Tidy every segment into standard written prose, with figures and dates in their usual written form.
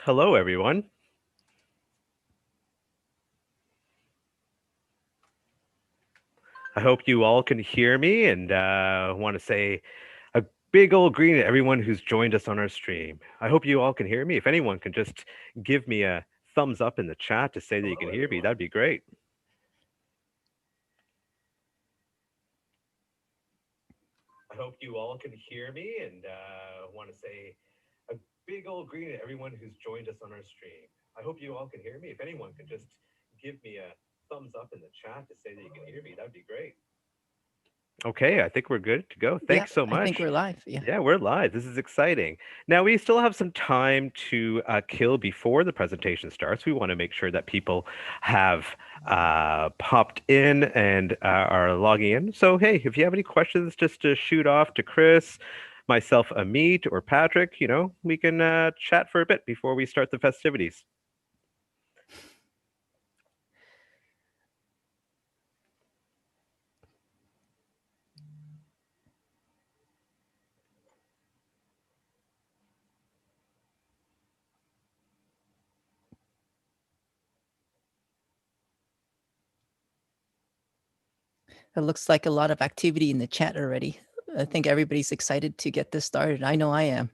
Hello, everyone. I hope you all can hear me, and want to say a big old green to everyone who's joined us on our stream. I hope you all can hear me. If anyone can just give me a thumbs up in the chat to say that you can hear me, that'd be great. I hope you all can hear me, and want to say a big old green to everyone who's joined us on our stream. I hope you all can hear me. If anyone can just give me a thumbs up in the chat to say that you can hear me, that'd be great. Okay, I think we're good to go. Yeah, Thanks so I think much. we're live. Yeah. Yeah, we're live. This is exciting. Now, we still have some time to kill before the presentation starts. We want to make sure that people have popped in and are logging in. So, hey, if you have any questions, just to shoot off to Chris, myself, Amit, or Patrick, we can chat for a bit before we start the festivities. It looks like a lot of activity in the chat already. I think everybody's excited to get this started. I know I am.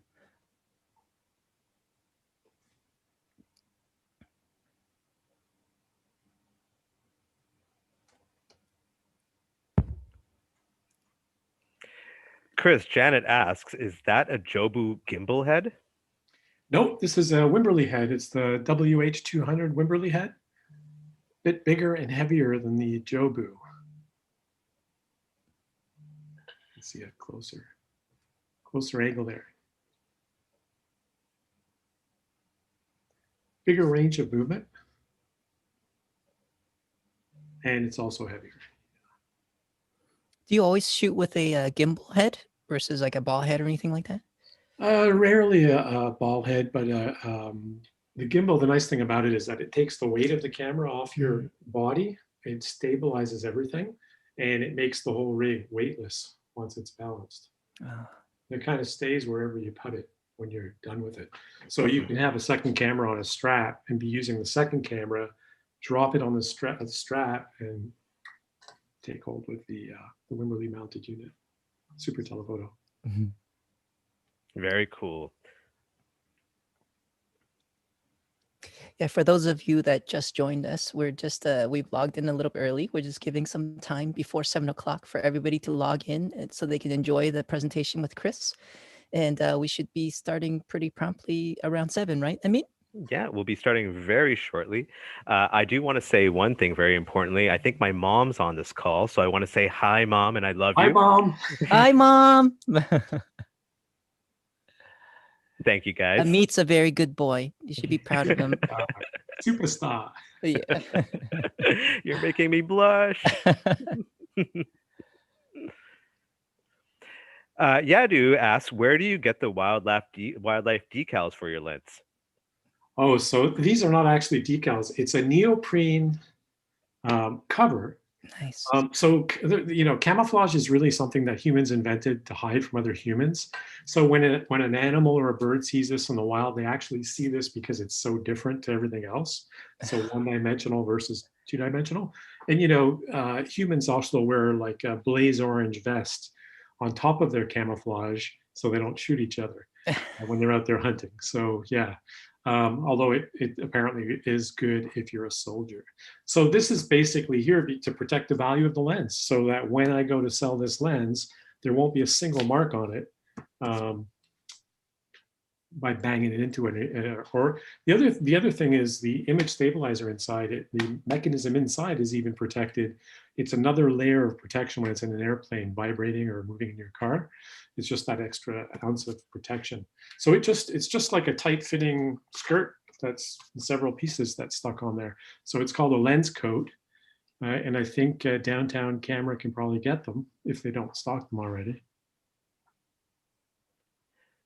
Chris, Janet asks, is that a Jobu gimbal head? Nope, this is a Wimberley head. It's the WH200 Wimberley head. Bit bigger and heavier than the Jobu. Let's see a closer angle there. Bigger range of movement. And it's also heavier. Do you always shoot with a gimbal head versus like a ball head or anything like that? Rarely a ball head, but the gimbal, the nice thing about it is that it takes the weight of the camera off your body. It stabilizes everything, and it makes the whole rig weightless once it's balanced. It kind of stays wherever you put it when you're done with it. So you can have a second camera on a strap and be using the second camera, drop it on the strap, and take hold with the Wimberley mounted unit. Super telephoto. Mm-hmm. Very cool. Yeah, for those of you that just joined us, we're just we've logged in a little bit early. We're just giving some time before 7 o'clock for everybody to log in so they can enjoy the presentation with Chris. And we should be starting pretty promptly around 7, right? I mean, yeah, we'll be starting very shortly. I do want to say one thing very importantly. I think my mom's on this call, so I want to say hi, Mom, and I love you. Hi, Mom. Hi, Mom. Thank you, guys. Amit's a very good boy. You should be proud of him. Superstar. Yeah. You're making me blush. Yadu asks, where do you get the wildlife decals for your lens? Oh, so these are not actually decals. It's a neoprene cover. Nice. So, camouflage is really something that humans invented to hide from other humans. So when an animal or a bird sees this in the wild, they actually see this because it's so different to everything else. So one-dimensional versus two-dimensional. And, humans also wear like a blaze orange vest on top of their camouflage so they don't shoot each other when they're out there hunting. So, yeah. Although it apparently is good if you're a soldier. So this is basically here to protect the value of the lens so that when I go to sell this lens, there won't be a single mark on it by banging it into it. Or the other thing is the image stabilizer inside it, the mechanism inside is even protected. It's another layer of protection when it's in an airplane vibrating or moving in your car. It's just that extra ounce of protection. So it's just like a tight fitting skirt that's several pieces that's stuck on there. So it's called a lens coat. And I think Downtown Camera can probably get them if they don't stock them already.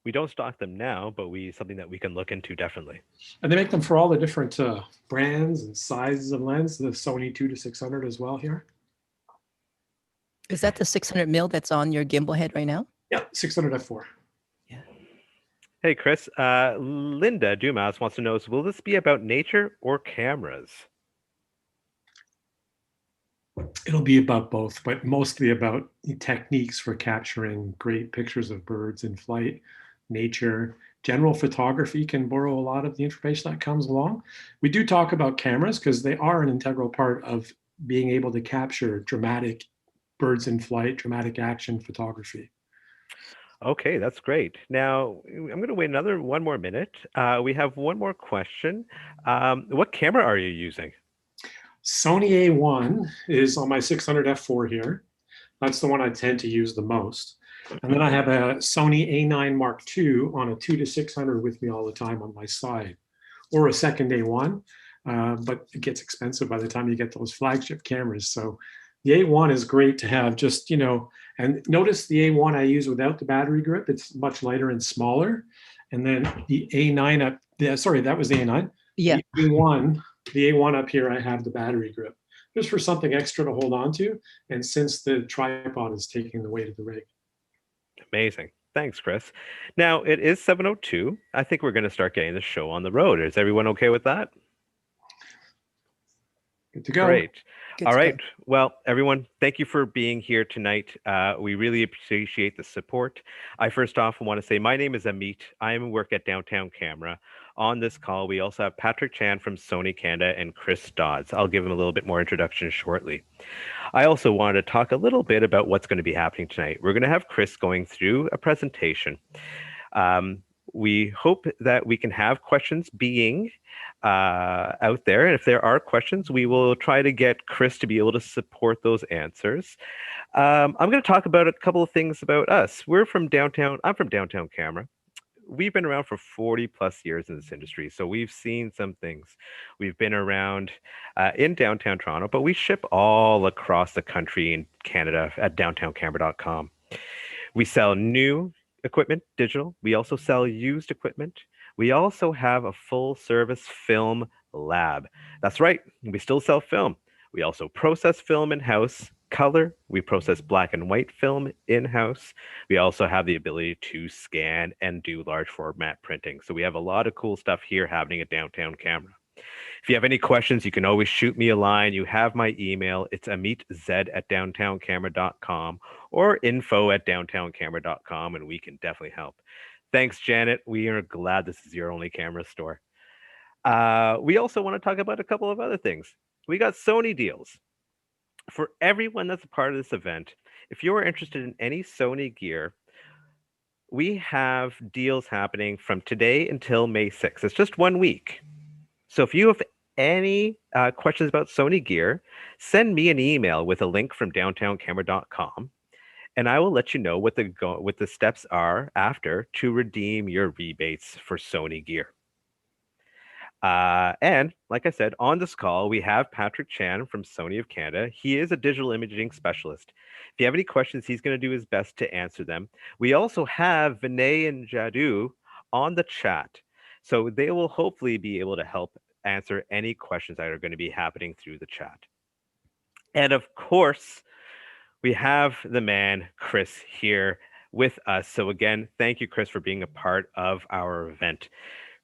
We don't stock them now, but something that we can look into definitely. And they make them for all the different brands and sizes of lens, the Sony 2-600 as well here. Is that the 600 mil that's on your gimbal head right now? Yeah, 600 f4. Yeah. Hey, Chris. Linda Dumas wants to know, will this be about nature or cameras? It'll be about both, but mostly about techniques for capturing great pictures of birds in flight, nature. General photography can borrow a lot of the information that comes along. We do talk about cameras because they are an integral part of being able to capture dramatic birds in flight, dramatic action photography. Okay, that's great. Now, I'm going to wait one more minute. We have one more question. What camera are you using? Sony A1 is on my 600 f4 here. That's the one I tend to use the most. And then I have a Sony A9 Mark II on a 2 to 600 with me all the time on my side, or a second A1, but it gets expensive by the time you get those flagship cameras. So the A1 is great to have just, and notice the A1 I use without the battery grip. It's much lighter and smaller. And then the A9 sorry, that was the A9. Yeah. The A1 up here, I have the battery grip just for something extra to hold on to. And since the tripod is taking the weight of the rig. Amazing. Thanks, Chris. Now, it is 7:02. I think we're going to start getting the show on the road. Is everyone okay with that? Good to go. Great. Good All to right. go. Well, everyone, thank you for being here tonight. We really appreciate the support. I first off want to say my name is Amit. I work at Downtown Camera. On this call, we also have Patrick Chan from Sony Canada and Chris Dodds. I'll give him a little bit more introduction shortly. I also wanted to talk a little bit about what's going to be happening tonight. We're going to have Chris going through a presentation. We hope that we can have questions being out there. And if there are questions, we will try to get Chris to be able to support those answers. I'm going to talk about a couple of things about us. I'm from Downtown Camera. We've been around for 40 plus years in this industry, so we've seen some things. We've been around in downtown Toronto, but we ship all across the country in Canada at downtowncamera.com. We sell new equipment, digital. We also sell used equipment. We also have a full service film lab. That's right, we still sell film. We also process film in-house, color. We process black and white film in-house. We also have the ability to scan and do large format printing. So we have a lot of cool stuff here happening at Downtown Camera. If you have any questions, you can always shoot me a line. You have my email. It's amitzed@downtowncamera.com or info@downtowncamera.com, and we can definitely help. Thanks, Janet. We are glad this is your only camera store. We also want to talk about a couple of other things. We got Sony deals. For everyone that's a part of this event, if you're interested in any Sony gear, we have deals happening from today until May 6th. It's just 1 week. So if you have any questions about Sony gear, send me an email with a link from downtowncamera.com, and I will let you know what the steps are after to redeem your rebates for Sony gear. And like I said, on this call, we have Patrick Chan from Sony of Canada. He is a digital imaging specialist. If you have any questions, he's going to do his best to answer them. We also have Vinay and Jadu on the chat. So they will hopefully be able to help answer any questions that are going to be happening through the chat. And of course, we have the man, Chris, here with us. So again, thank you, Chris, for being a part of our event.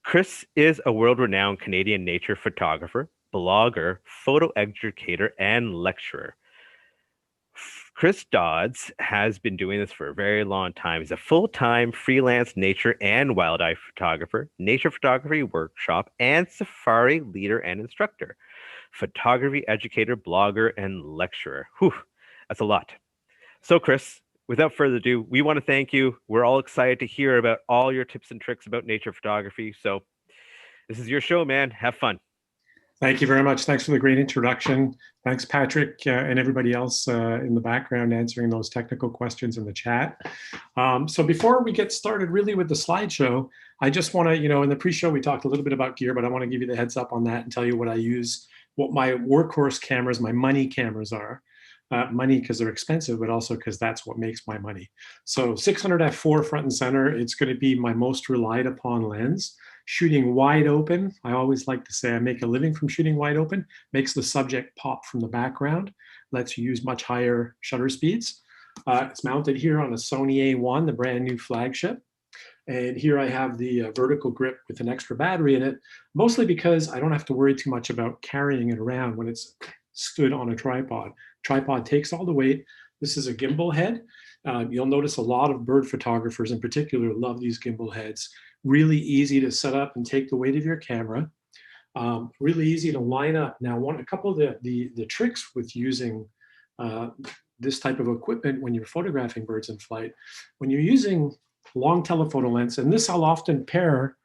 Chris is a world-renowned Canadian nature photographer, blogger, photo educator, and lecturer. Chris Dodds has been doing this for a very long time. He's a full-time freelance nature and wildlife photographer, nature photography workshop, and safari leader and instructor, photography educator, blogger, and lecturer. Whew, that's a lot. So, Chris, without further ado, we want to thank you. We're all excited to hear about all your tips and tricks about nature photography. So this is your show, man. Have fun. Thank you very much. Thanks for the great introduction. Thanks, Patrick, and everybody else in the background answering those technical questions in the chat. So before we get started really with the slideshow, I just want to, in the pre-show, we talked a little bit about gear, but I want to give you the heads up on that and tell you what I use, what my workhorse cameras, my money cameras are. Money because they're expensive, but also because that's what makes my money. So 600 f4 front and center, it's going to be my most relied upon lens. Shooting wide open, I always like to say I make a living from shooting wide open, makes the subject pop from the background, lets you use much higher shutter speeds. It's mounted here on a Sony A1, the brand new flagship. And here I have the vertical grip with an extra battery in it, mostly because I don't have to worry too much about carrying it around when it's stood on a tripod. Tripod takes all the weight. This is a gimbal head. You'll notice a lot of bird photographers in particular love these gimbal heads. Really easy to set up and take the weight of your camera. Really easy to line up. Now, a couple of the tricks with using this type of equipment when you're photographing birds in flight, when you're using long telephoto lens, and this I'll often pair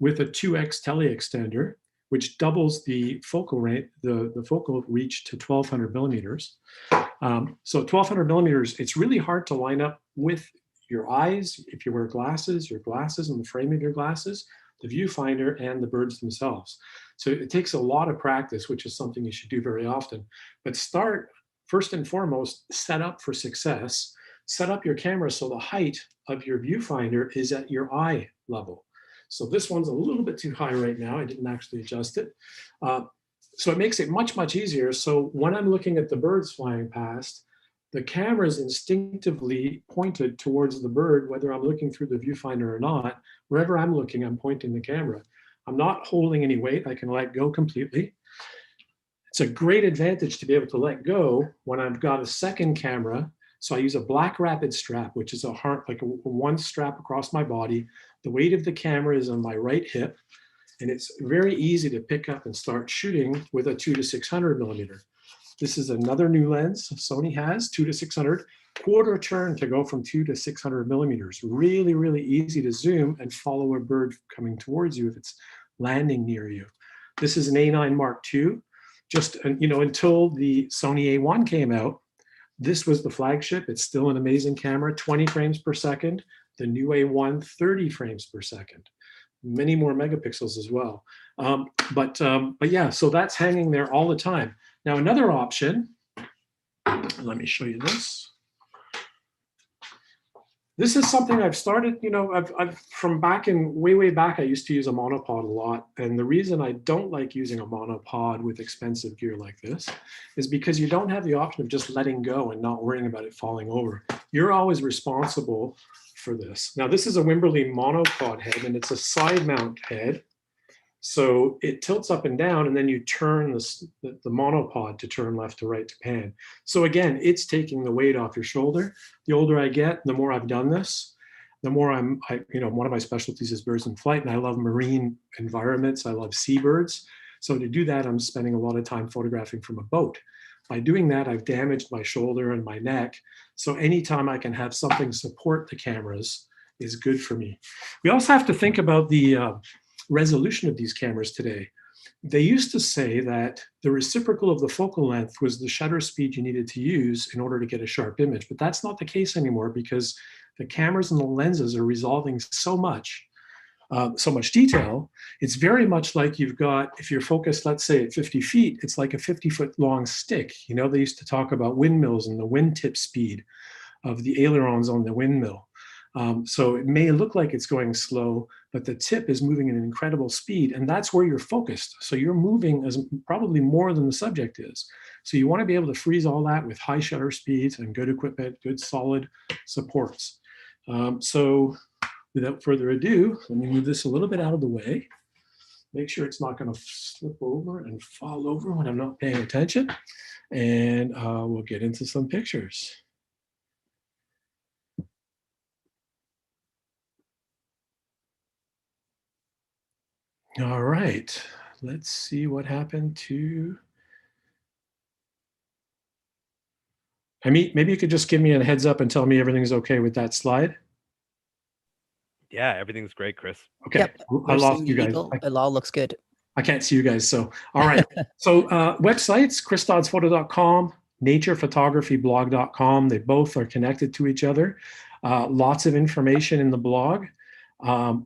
with a 2x teleextender, which doubles the focal rate, the focal reach to 1200 millimeters. So 1200 millimeters, it's really hard to line up with your eyes if you wear glasses, your glasses and the frame of your glasses, the viewfinder, and the birds themselves. So it takes a lot of practice, which is something you should do very often. But start, first and foremost, set up for success. Set up your camera so the height of your viewfinder is at your eye level. So this one's a little bit too high right now. I didn't actually adjust it. So it makes it much, much easier. So when I'm looking at the birds flying past, the camera is instinctively pointed towards the bird, whether I'm looking through the viewfinder or not. Wherever I'm looking, I'm pointing the camera. I'm not holding any weight. I can let go completely. It's a great advantage to be able to let go when I've got a second camera. So I use a black rapid strap, which is like a one strap across my body. The weight of the camera is on my right hip, and it's very easy to pick up and start shooting with a 2 to 600 millimeter. This is another new lens Sony has, 2 to 600, quarter turn to go from 2 to 600 millimeters. Really, really easy to zoom and follow a bird coming towards you if it's landing near you. This is an A9 Mark II. Just, until the Sony A1 came out, this was the flagship. It's still an amazing camera, 20 frames per second. The new A1, 30 frames per second. Many more megapixels as well. But yeah, so that's hanging there all the time. Now, another option, let me show you this. This is something I've started, I've from way back, I used to use a monopod a lot. And the reason I don't like using a monopod with expensive gear like this is because you don't have the option of just letting go and not worrying about it falling over. You're always responsible for this. Now, this is a Wimberley monopod head, and it's a side mount head. So it tilts up and down, and then you turn the monopod to turn left to right to pan. So again, it's taking the weight off your shoulder. The older I get, the more I've done this, the more one of my specialties is birds in flight, and I love marine environments. I love seabirds. So to do that, I'm spending a lot of time photographing from a boat. By doing that, I've damaged my shoulder and my neck. So anytime I can have something support the cameras is good for me. We also have to think about the resolution of these cameras today. They used to say that the reciprocal of the focal length was the shutter speed you needed to use in order to get a sharp image, but that's not the case anymore because the cameras and the lenses are resolving so much detail. It's very much like you've got, if you're focused, let's say at 50 feet, it's like a 50-foot long stick. They used to talk about windmills and the wind tip speed of the ailerons on the windmill. So it may look like it's going slow, but the tip is moving at an incredible speed, and that's where you're focused. So you're moving as probably more than the subject is. So you want to be able to freeze all that with high shutter speeds and good equipment, good solid supports. So without further ado, let me move this a little bit out of the way. Make sure it's not going to slip over and fall over when I'm not paying attention. And we'll get into some pictures. All right, let's see what happened to. Maybe you could just give me a heads up and tell me everything's okay with that slide. Yeah, everything's great, Chris. Okay, Yep, I lost you guys. It all looks good. I can't see you guys, so all right. So websites, chrisdoddsphoto.com, naturephotographyblog.com. They both are connected to each other. Lots of information in the blog.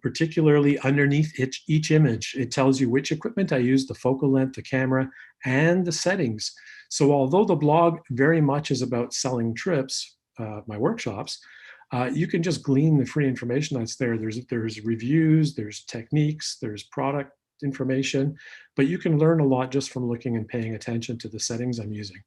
Particularly underneath each image, it tells you which equipment I use, the focal length, the camera, and the settings. So although the blog very much is about selling trips, my workshops, you can just glean the free information that's there. There's reviews, there's techniques, there's product information, but you can learn a lot just from looking and paying attention to the settings I'm using.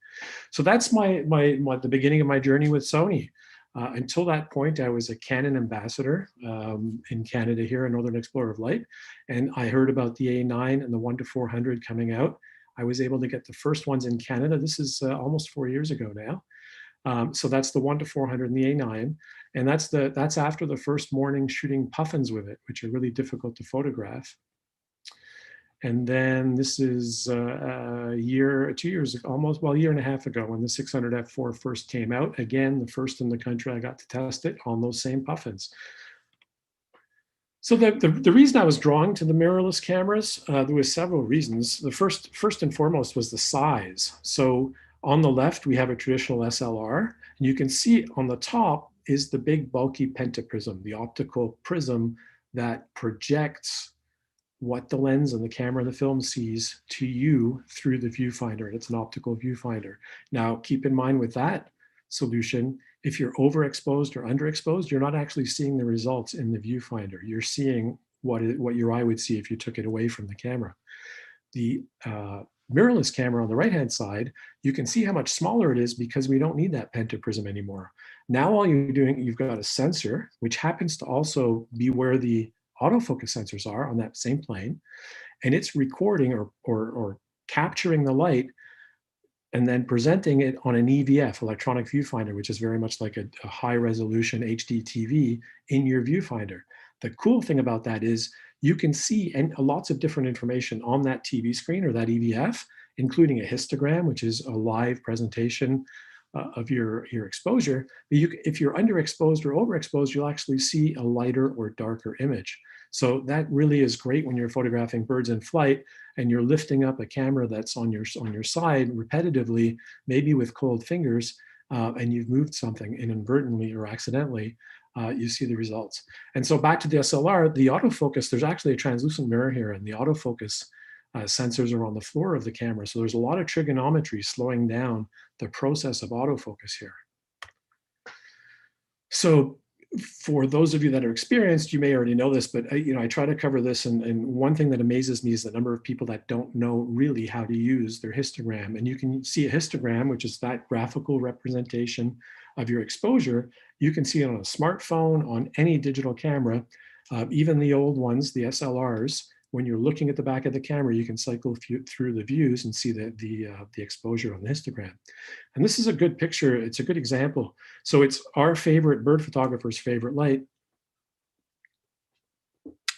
So that's the beginning of my journey with Sony. Until that point, I was a Canon ambassador in Canada here, a Northern Explorer of Light. And I heard about the A9 and the 1-400 coming out. I was able to get the first ones in Canada. This is almost 4 years ago now. So that's the 1-400 and the A9. And that's after the first morning shooting puffins with it, which are really difficult to photograph. And then this is a year, 2 years ago, almost, well, a year and a half ago when the 600 f4 first came out. Again, the first in the country I got to test it on those same puffins. So the reason I was drawn to the mirrorless cameras, there was several reasons. The first and foremost was the size. So on the left, we have a traditional SLR, and you can see on the top is the big bulky pentaprism, the optical prism that projects what the lens and the camera and the film sees to you through the viewfinder. It's an optical viewfinder. Now, keep in mind with that solution, if you're overexposed or underexposed, you're not actually seeing the results in the viewfinder. You're seeing what your eye would see if you took it away from the camera. The mirrorless camera on the right-hand side, you can see how much smaller it is because we don't need that pentaprism anymore. Now all you're doing, you've got a sensor, which happens to also be where the autofocus sensors are on that same plane, and it's recording or capturing the light and then presenting it on an EVF, electronic viewfinder, which is very much like a high resolution HD TV in your viewfinder. The cool thing about that is you can see lots of different information on that TV screen or that EVF, including a histogram, which is a live presentation of your exposure. But if you're underexposed or overexposed, you'll actually see a lighter or darker image. So that really is great when you're photographing birds in flight and you're lifting up a camera that's on your side repetitively, maybe with cold fingers, and you've moved something inadvertently or accidentally, you see the results. And so back to the SLR, the autofocus, there's actually a translucent mirror here, and the autofocus sensors are on the floor of the camera. So there's a lot of trigonometry slowing down the process of autofocus here. So for those of you that are experienced, you may already know this, but I try to cover this. And one thing that amazes me is the number of people that don't know really how to use their histogram. And you can see a histogram, which is that graphical representation of your exposure. You can see it on a smartphone, on any digital camera, even the old ones, the SLRs. When you're looking at the back of the camera, you can cycle through the views and see the exposure on the histogram. And this is a good picture. It's a good example. So it's our favorite bird photographer's favorite light.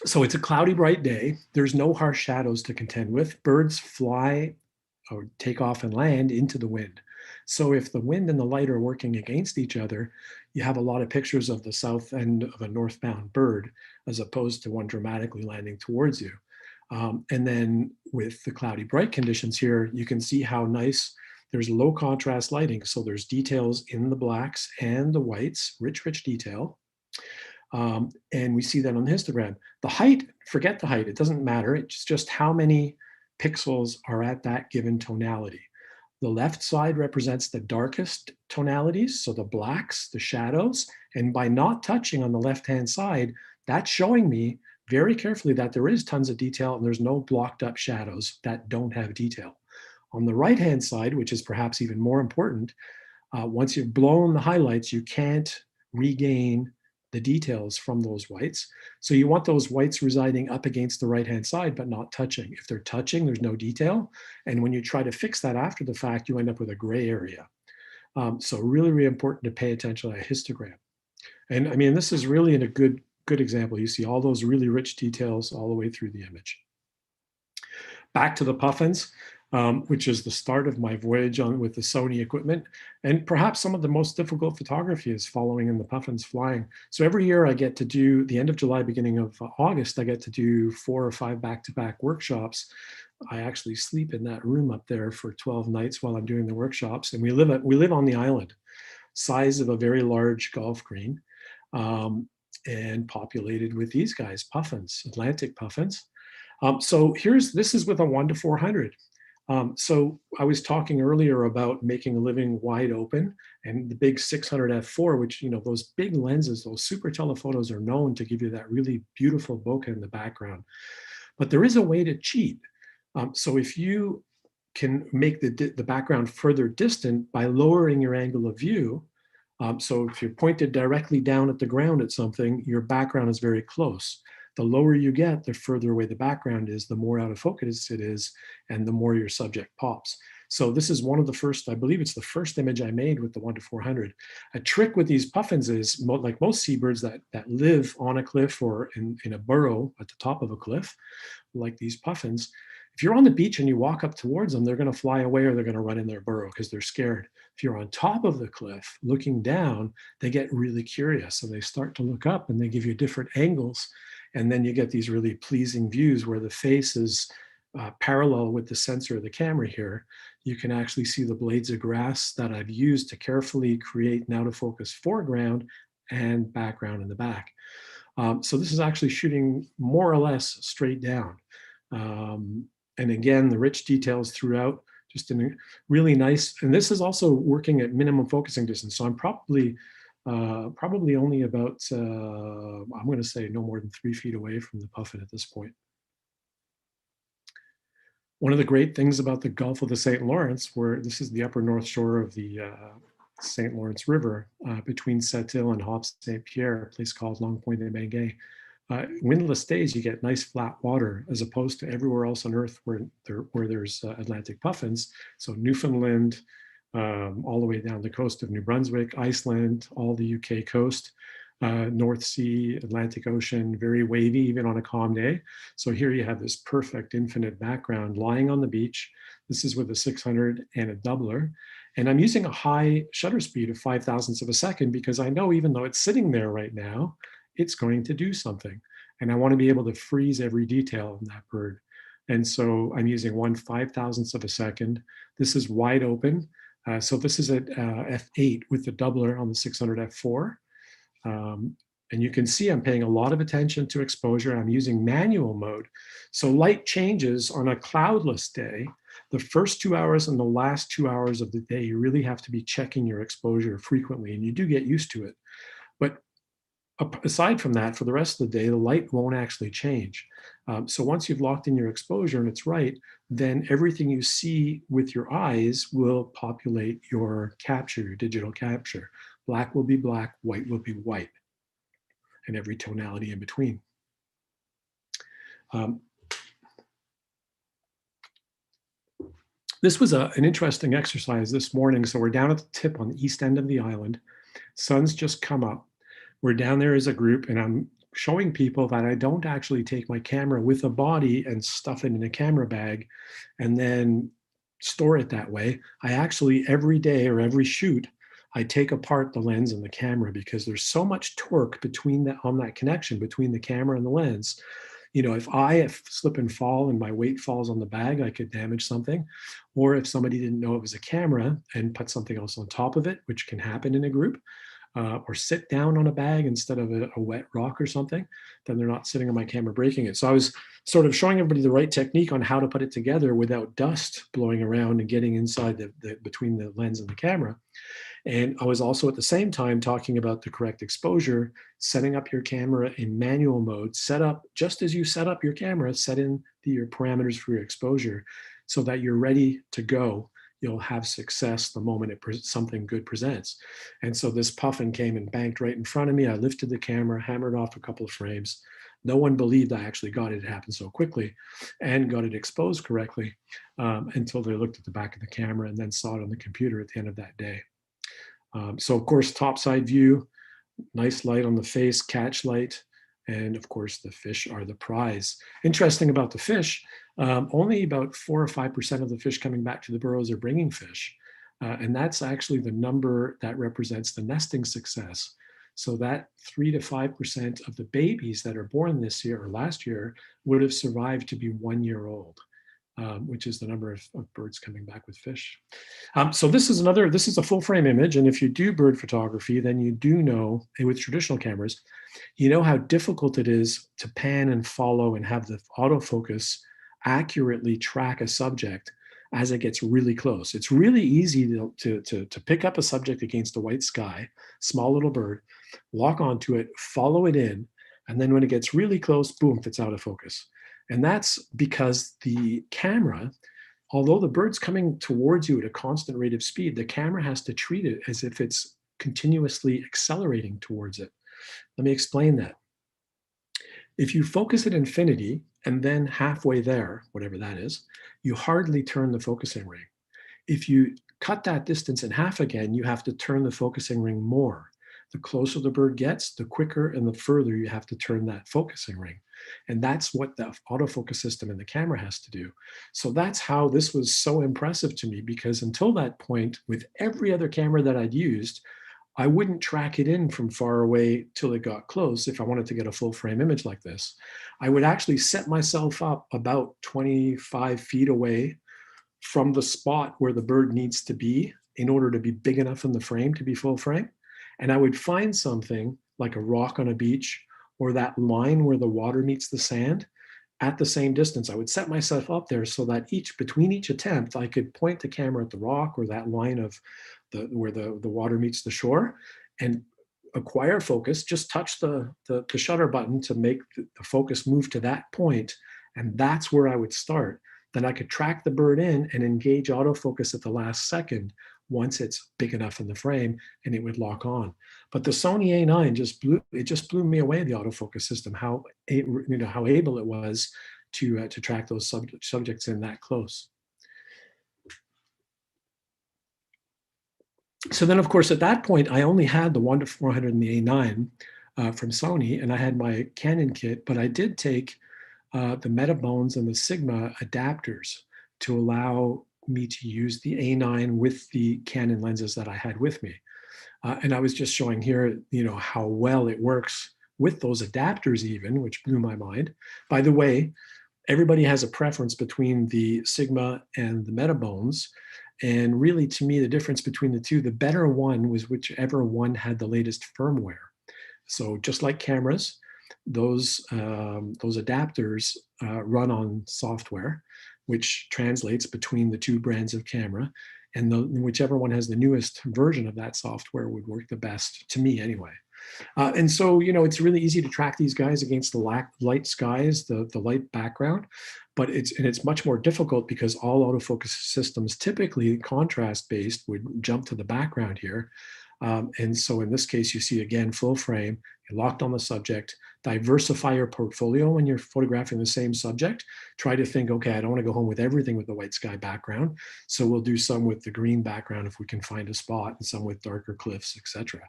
So it's a cloudy, bright day. There's no harsh shadows to contend with. Birds fly or take off and land into the wind. So if the wind and the light are working against each other, you have a lot of pictures of the south end of a northbound bird, as opposed to one dramatically landing towards you. And then with the cloudy, bright conditions here, you can see how nice, there's low contrast lighting. So there's details in the blacks and the whites, rich detail. And we see that on the histogram. The height, forget the height, it doesn't matter. It's just how many pixels are at that given tonality. The left side represents the darkest tonalities, so the blacks, the shadows, and by not touching on the left-hand side, that's showing me very carefully that there is tons of detail and there's no blocked up shadows that don't have detail. On the right-hand side, which is perhaps even more important, once you've blown the highlights, you can't regain the details from those whites. So you want those whites residing up against the right-hand side, but not touching. If they're touching, there's no detail. And when you try to fix that after the fact, you end up with a gray area. So really, really important to pay attention to a histogram. And I mean, this is really a good example. You see all those really rich details all the way through the image. Back to the puffins, which is the start of my voyage with the Sony equipment. And perhaps some of the most difficult photography is following in the puffins flying. So every year I get to do, the end of July, beginning of August, I get to do 4 or 5 back-to-back workshops. I actually sleep in that room up there for 12 nights while I'm doing the workshops. And we live on the island, size of a very large golf green, and populated with these guys, puffins, Atlantic puffins. So this is with a 1-400. So I was talking earlier about making a living wide open, and the big 600 f4, which, those big lenses, those super telephotos are known to give you that really beautiful bokeh in the background. But there is a way to cheat. So if you can make the background further distant by lowering your angle of view, So if you're pointed directly down at the ground at something, your background is very close. The lower you get, the further away the background is, the more out of focus it is, and the more your subject pops. So this is one of the first, I believe it's the first image I made with the 1:400. A trick with these puffins is, like most seabirds that live on a cliff or in a burrow at the top of a cliff, like these puffins, if you're on the beach and you walk up towards them, they're going to fly away or they're going to run in their burrow because they're scared. If you're on top of the cliff looking down, they get really curious and they start to look up and they give you different angles. And then you get these really pleasing views where the face is parallel with the sensor of the camera here. You can actually see the blades of grass that I've used to carefully create an out-of-focus foreground and background in the back. So this is actually shooting more or less straight down. And again, the rich details throughout, just in a really nice, and this is also working at minimum focusing distance. So I'm probably only about, I'm going to say no more than 3 feet away from the puffin at this point. One of the great things about the Gulf of the St. Lawrence, where this is the upper north shore of the St. Lawrence River, between Sept-Îles and Hope-Saint-Pierre, a place called Long Point de Benguet. Windless days, you get nice flat water, as opposed to everywhere else on Earth where there's Atlantic puffins. So Newfoundland, all the way down the coast of New Brunswick, Iceland, all the UK coast, North Sea, Atlantic Ocean, very wavy even on a calm day. So here you have this perfect infinite background lying on the beach. This is with a 600 and a doubler. And I'm using a high shutter speed of 5 thousandths of a second because I know even though it's sitting there right now, it's going to do something. And I want to be able to freeze every detail in that bird. And so I'm using 1 5,000th of a second. This is wide open. So this is at f8 with the doubler on the 600 f4. And you can see I'm paying a lot of attention to exposure. I'm using manual mode. So light changes on a cloudless day. The first 2 hours and the last 2 hours of the day, you really have to be checking your exposure frequently, and you do get used to it. But aside from that, for the rest of the day, the light won't actually change. So once you've locked in your exposure and it's right, then everything you see with your eyes will populate your capture, your digital capture. Black will be black, white will be white, and every tonality in between. This was an interesting exercise this morning. So we're down at the tip on the east end of the island. Sun's just come up. We're down there as a group, and I'm showing people that I don't actually take my camera with a body and stuff it in a camera bag and then store it that way. I actually, every day or every shoot, I take apart the lens and the camera because there's so much torque on that connection between the camera and the lens. You know, if I slip and fall and my weight falls on the bag, I could damage something. Or if somebody didn't know it was a camera and put something else on top of it, which can happen in a group, or sit down on a bag instead of a wet rock or something, then they're not sitting on my camera breaking it. So I was sort of showing everybody the right technique on how to put it together without dust blowing around and getting inside between the lens and the camera. And I was also at the same time talking about the correct exposure, setting up your camera in manual mode, set up, just as you set up your camera, set in your parameters for your exposure so that you're ready to go. You'll have success the moment something good presents. And so this puffin came and banked right in front of me. I lifted the camera, hammered off a couple of frames. No one believed I actually got it. It happened so quickly and got it exposed correctly until they looked at the back of the camera and then saw it on the computer at the end of that day. So of course, topside view, nice light on the face, catch light, and of course the fish are the prize. Interesting about the fish, only about 4 or 5% of the fish coming back to the burrows are bringing fish. And that's actually the number that represents the nesting success. So that 3 to 5% of the babies that are born this year or last year would have survived to be 1 year old. Which is the number of birds coming back with fish. So this is a full frame image. And if you do bird photography, then you do know, with traditional cameras, you know how difficult it is to pan and follow and have the autofocus accurately track a subject as it gets really close. It's really easy to pick up a subject against a white sky, small little bird, lock onto it, follow it in, and then when it gets really close, boom, it's out of focus. And that's because the camera, although the bird's coming towards you at a constant rate of speed, the camera has to treat it as if it's continuously accelerating towards it. Let me explain that. If you focus at infinity and then halfway there, whatever that is, you hardly turn the focusing ring. If you cut that distance in half again, you have to turn the focusing ring more. The closer the bird gets, the quicker and the further you have to turn that focusing ring. And that's what the autofocus system in the camera has to do. So that's how this was so impressive to me, because until that point, with every other camera that I'd used, I wouldn't track it in from far away till it got close if I wanted to get a full frame image like this. I would actually set myself up about 25 feet away from the spot where the bird needs to be in order to be big enough in the frame to be full frame. And I would find something like a rock on a beach or that line where the water meets the sand at the same distance. I would set myself up there so that between each attempt, I could point the camera at the rock or that line of where the water meets the shore and acquire focus, just touch the shutter button to make the focus move to that point. And that's where I would start. Then I could track the bird in and engage autofocus at the last second once it's big enough in the frame, and it would lock on. But the Sony A9 just blew me away, the autofocus system, how able it was to track those subjects in that close. So then, of course, at that point, I only had the 1:400 and the A9 from Sony, and I had my Canon kit, but I did take the Metabones and the Sigma adapters to allow me to use the A9 with the Canon lenses that I had with me. And I was just showing here, how well it works with those adapters even, which blew my mind. By the way, everybody has a preference between the Sigma and the Metabones. And really, to me, the difference between the two, the better one was whichever one had the latest firmware. So just like cameras, those adapters run on software, which translates between the two brands of camera, and whichever one has the newest version of that software would work the best, to me anyway. And so, it's really easy to track these guys against the light skies, the light background, but it's much more difficult because all autofocus systems, typically contrast-based, would jump to the background here. And so in this case, you see again, full frame, you're locked on the subject, diversify your portfolio when you're photographing the same subject. Try to think, okay, I don't want to go home with everything with the white sky background. So we'll do some with the green background if we can find a spot, and some with darker cliffs, etc.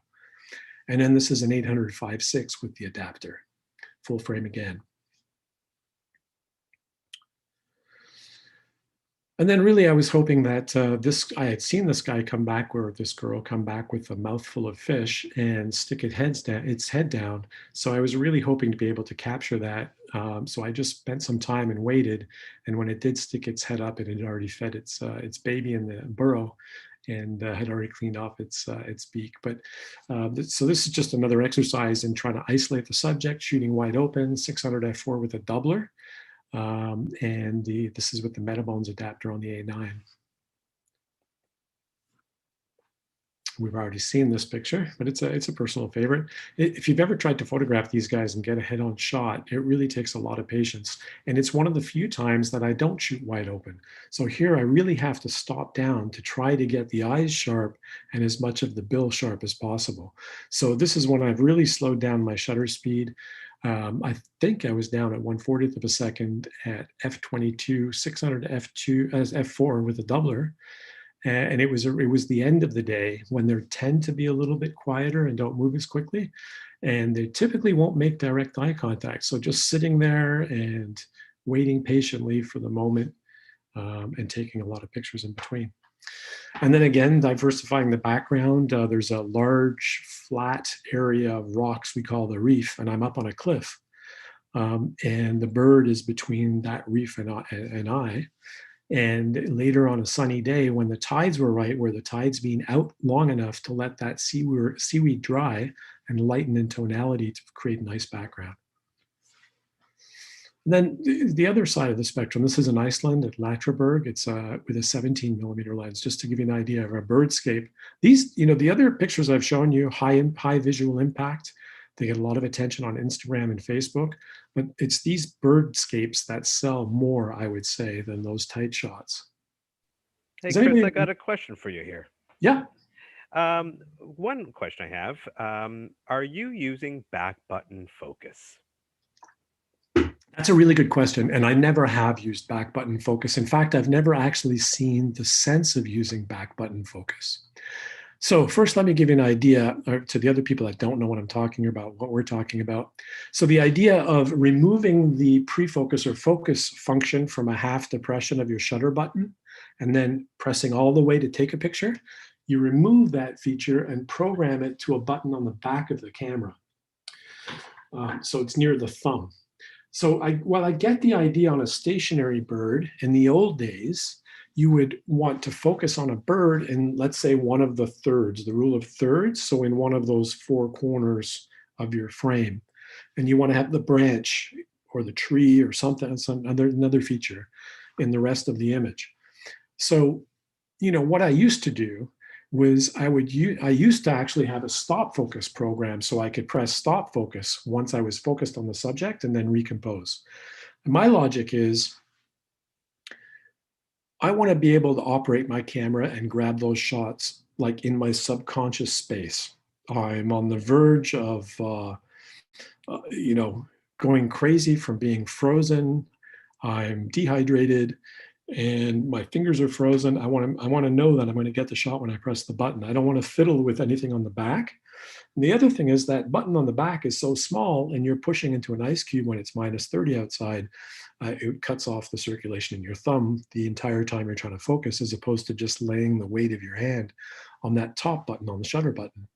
And then this is an 800-5.6 with the adapter, full frame again. And then really I was hoping that I had seen this guy come back, or this girl come back with a mouthful of fish and stick its head down. So I was really hoping to be able to capture that. So I just spent some time and waited. And when it did stick its head up, it had already fed its baby in the burrow and had already cleaned off its beak. But so this is just another exercise in trying to isolate the subject, shooting wide open, 600 f4 with a doubler. And this is with the Metabones adapter on the A9. We've already seen this picture, but it's a personal favorite. If you've ever tried to photograph these guys and get a head-on shot, it really takes a lot of patience. And it's one of the few times that I don't shoot wide open. So here I really have to stop down to try to get the eyes sharp and as much of the bill sharp as possible. So this is when I've really slowed down my shutter speed. I think I was down at 1/40th of a second at f/22, 600 f2 as f4 with a doubler. And it was the end of the day when they tend to be a little bit quieter and don't move as quickly. And they typically won't make direct eye contact. So just sitting there and waiting patiently for the moment and taking a lot of pictures in between. And then again, diversifying the background. There's a large flat area of rocks we call the reef, and I'm up on a cliff. And the bird is between that reef and I. And later on a sunny day, when the tides were right, where the tide's been out long enough to let that seaweed dry and lighten in tonality to create a nice background. And then the other side of the spectrum, this is in Iceland at Latraberg. It's with a 17mm lens, just to give you an idea of a birdscape. These, the other pictures I've shown you, high visual impact. They get a lot of attention on Instagram and Facebook, but it's these birdscapes that sell more, I would say, than those tight shots. Hey, Chris, I got a question for you here. Yeah. One question I have, are you using back button focus? That's a really good question. And I never have used back button focus. In fact, I've never actually seen the sense of using back button focus. So first, let me give you an idea to the other people that don't know what I'm talking about, what we're talking about. So the idea of removing the pre-focus or focus function from a half depression of your shutter button and then pressing all the way to take a picture, you remove that feature and program it to a button on the back of the camera. So it's near the thumb. So while I get the idea on a stationary bird, in the old days, you would want to focus on a bird in, let's say, one of the thirds, the rule of thirds. So in one of those four corners of your frame. And you want to have the branch or the tree or something, another feature in the rest of the image. So, what I used to do was I used to actually have a stop focus program so I could press stop focus once I was focused on the subject and then recompose. And my logic is I want to be able to operate my camera and grab those shots like in my subconscious space. I'm on the verge of, going crazy from being frozen. I'm dehydrated and my fingers are frozen. I want to know that I'm going to get the shot when I press the button. I don't want to fiddle with anything on the back. And the other thing is that button on the back is so small and you're pushing into an ice cube when it's minus 30 outside, it cuts off the circulation in your thumb the entire time you're trying to focus, as opposed to just laying the weight of your hand on that top button, on the shutter button.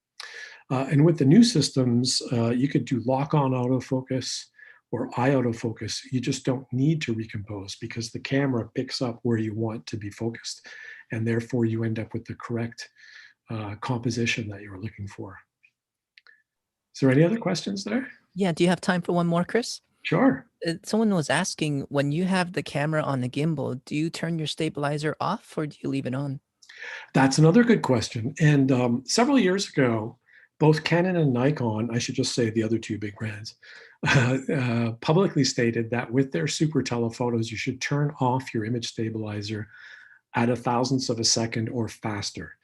And with the new systems, you could do lock-on autofocus or eye autofocus. You just don't need to recompose because the camera picks up where you want to be focused, and therefore you end up with the correct composition that you were looking for. Is there any other questions there? Yeah, do you have time for one more, Chris? Sure. Someone was asking, when you have the camera on the gimbal, do you turn your stabilizer off or do you leave it on? That's another good question. And several years ago, both Canon and Nikon, I should just say the other two big brands, publicly stated that with their super telephotos, you should turn off your image stabilizer at a thousandth of a second or faster.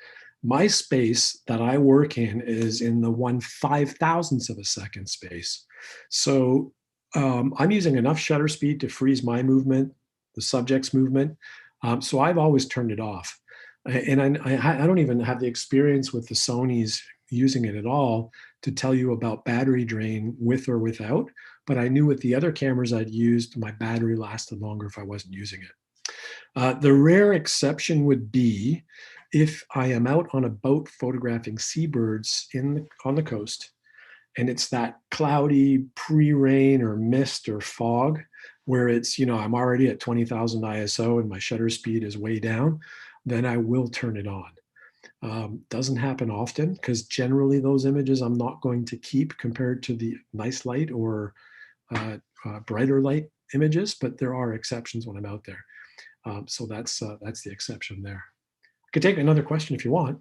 My space that I work in is in the 1/5000th of a second space. So I'm using enough shutter speed to freeze my movement, the subject's movement. So I've always turned it off. And I don't even have the experience with the Sonys using it at all to tell you about battery drain with or without. But I knew with the other cameras I'd used, my battery lasted longer if I wasn't using it. The rare exception would be if I am out on a boat photographing seabirds on the coast, and it's that cloudy pre-rain or mist or fog where it's, I'm already at 20,000 ISO and my shutter speed is way down, then I will turn it on. Doesn't happen often because generally those images I'm not going to keep compared to the nice light or brighter light images, but there are exceptions when I'm out there. So that's the exception there. I could take another question if you want.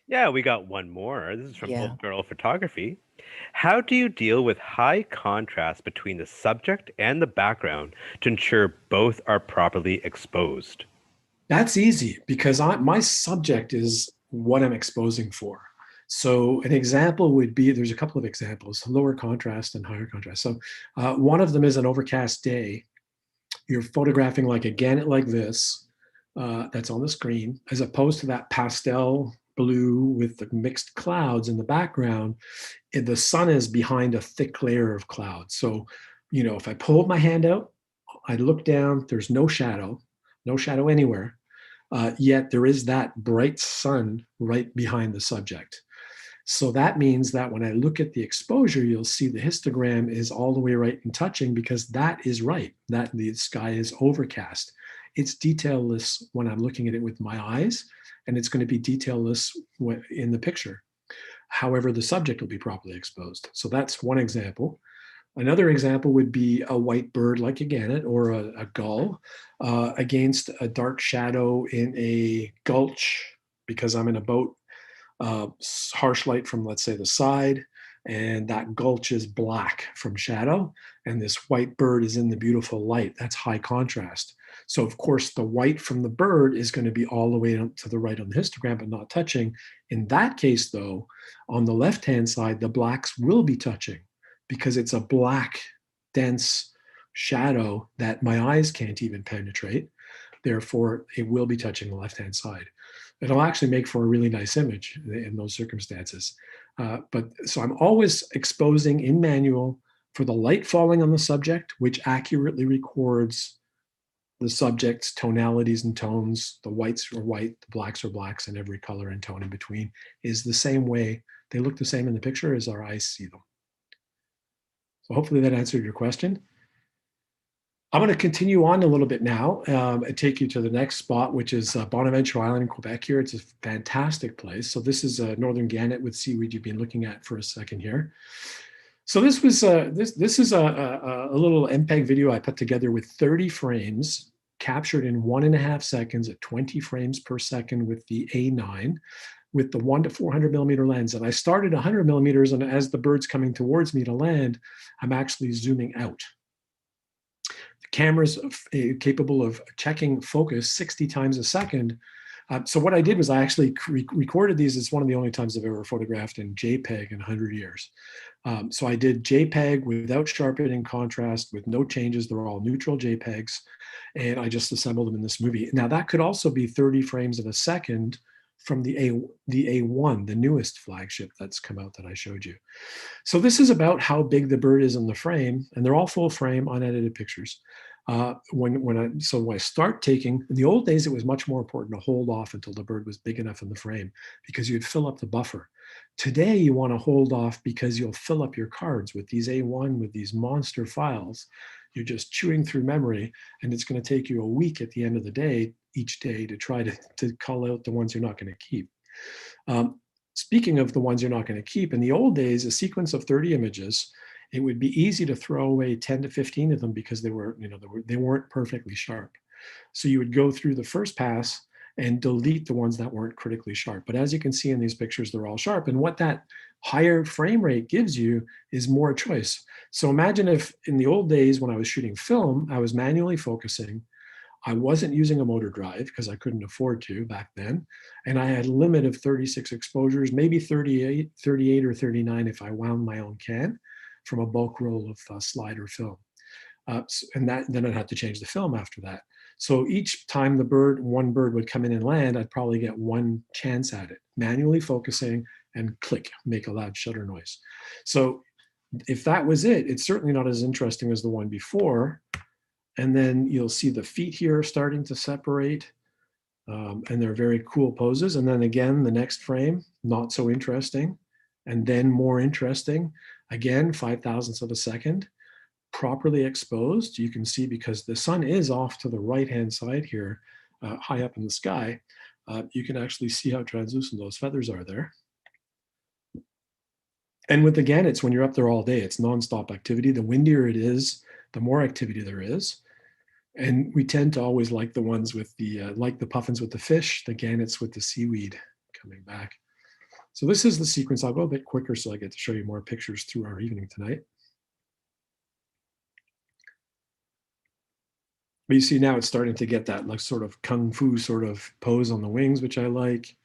Yeah, we got one more. This is from Yeah. Old Girl Photography. How do you deal with high contrast between the subject and the background to ensure both are properly exposed? That's easy because my subject is what I'm exposing for. So an example would be, there's a couple of examples, lower contrast and higher contrast. So one of them is an overcast day. You're photographing like a gannet like this, that's on the screen, as opposed to that pastel blue with the mixed clouds in the background. The sun is behind a thick layer of clouds. So, if I pulled my hand out, I look down, there's no shadow anywhere. Yet there is that bright sun right behind the subject. So that means that when I look at the exposure, you'll see the histogram is all the way right and touching because that is right, that the sky is overcast. It's detailless when I'm looking at it with my eyes, and it's going to be detailless in the picture. However, the subject will be properly exposed. So that's one example. Another example would be a white bird like a gannet or a gull against a dark shadow in a gulch because I'm in a boat, harsh light from, let's say, the side, and that gulch is black from shadow, and this white bird is in the beautiful light. That's high contrast. So of course the white from the bird is going to be all the way to the right on the histogram, but not touching. In that case though, on the left-hand side, the blacks will be touching because it's a black, dense shadow that my eyes can't even penetrate. Therefore, it will be touching the left-hand side. It'll actually make for a really nice image in those circumstances. So I'm always exposing in manual for the light falling on the subject, which accurately records the subject's tonalities and tones. The whites are white, the blacks are blacks, and every color and tone in between is the same way. They look the same in the picture as our eyes see them. So hopefully that answered your question. I'm going to continue on a little bit now and take you to the next spot, which is Bonaventure Island in Quebec here. It's a fantastic place. So this is a northern gannet with seaweed you've been looking at for a second here. So this was this is a little MPEG video I put together with 30 frames captured in 1.5 seconds at 20 frames per second with the A9 with the 1 to 400 millimeter lens. And I started 100 millimeters, and as the bird's coming towards me to land, I'm actually zooming out. The camera's capable of checking focus 60 times a second. So what I did was I actually recorded these. It's one of the only times I've ever photographed in JPEG in 100 years. So I did JPEG without sharpening contrast, with no changes. They're all neutral JPEGs. And I just assembled them in this movie. Now that could also be 30 frames of a second from the A1, the newest flagship that's come out that I showed you. So this is about how big the bird is in the frame, and they're all full frame, unedited pictures. When I start taking, in the old days, it was much more important to hold off until the bird was big enough in the frame because you'd fill up the buffer. Today, you want to hold off because you'll fill up your cards with these A1, with these monster files. You're just chewing through memory, and it's going to take you a week at the end of the day, each day, to try to call out the ones you're not going to keep. Speaking of the ones you're not going to keep, in the old days, a sequence of 30 images, it would be easy to throw away 10 to 15 of them because they weren't perfectly sharp. So you would go through the first pass and delete the ones that weren't critically sharp. But as you can see in these pictures, they're all sharp. And what that higher frame rate gives you is more choice. So imagine if in the old days when I was shooting film, I was manually focusing. I wasn't using a motor drive because I couldn't afford to back then. And I had a limit of 36 exposures, maybe 38 or 39 if I wound my own can from a bulk roll of slider film. Then I'd have to change the film after that. So each time one bird would come in and land, I'd probably get one chance at it, manually focusing and click, make a loud shutter noise. So if that was it, it's certainly not as interesting as the one before. And then you'll see the feet here starting to separate. And they're very cool poses. And then again, the next frame, not so interesting. And then more interesting. Again, 5,000ths of a second, properly exposed. You can see because the sun is off to the right-hand side here, high up in the sky, you can actually see how translucent those feathers are there. And with the gannets, when you're up there all day, it's nonstop activity. The windier it is, the more activity there is. And we tend to always like the ones with like the puffins with the fish, the gannets with the seaweed coming back. So this is the sequence. I'll go a bit quicker so I get to show you more pictures through our evening tonight. But you see now it's starting to get that like sort of kung fu sort of pose on the wings, which I like.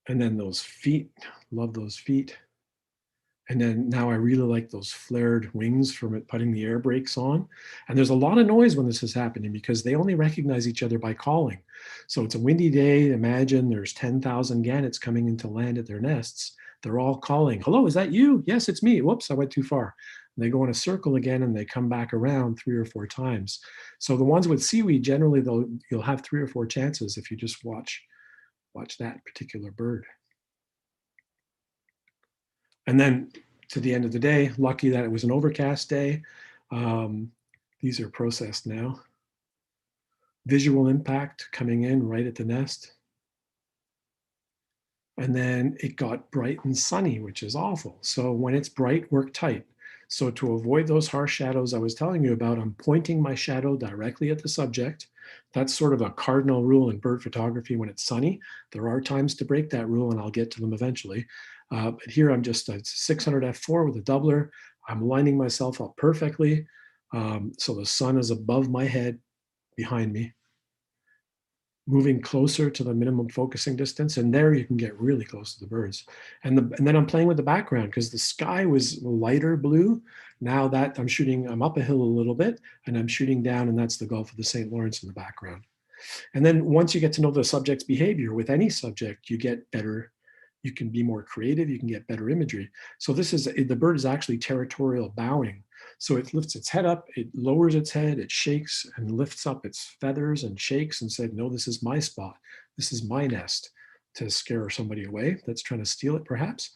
And then those feet, love those feet. And then now I really like those flared wings from it putting the air brakes on. And there's a lot of noise when this is happening because they only recognize each other by calling. So it's a windy day. Imagine there's 10,000 gannets coming into land at their nests. They're all calling, hello, is that you? Yes, it's me. Whoops, I went too far. And they go in a circle again and they come back around 3 or 4 times. So the ones with seaweed, generally you'll have 3 or 4 chances if you just watch that particular bird. And then to the end of the day, lucky that it was an overcast day. These are processed now. Visual impact coming in right at the nest. And then it got bright and sunny, which is awful. So when it's bright, work tight. So to avoid those harsh shadows I was telling you about, I'm pointing my shadow directly at the subject. That's sort of a cardinal rule in bird photography when it's sunny. There are times to break that rule, and I'll get to them eventually. But here I'm just a 600 f4 with a doubler. I'm lining myself up perfectly. So the sun is above my head, behind me, moving closer to the minimum focusing distance. And there you can get really close to the birds. And then I'm playing with the background because the sky was lighter blue. Now that I'm up a hill a little bit and I'm shooting down, and that's the Gulf of the St. Lawrence in the background. And then once you get to know the subject's behavior with any subject, you get better, you can be more creative, you can get better imagery. So the bird is actually territorial bowing. So it lifts its head up, it lowers its head, it shakes and lifts up its feathers and shakes and said, no, this is my spot. This is my nest, to scare somebody away that's trying to steal it perhaps.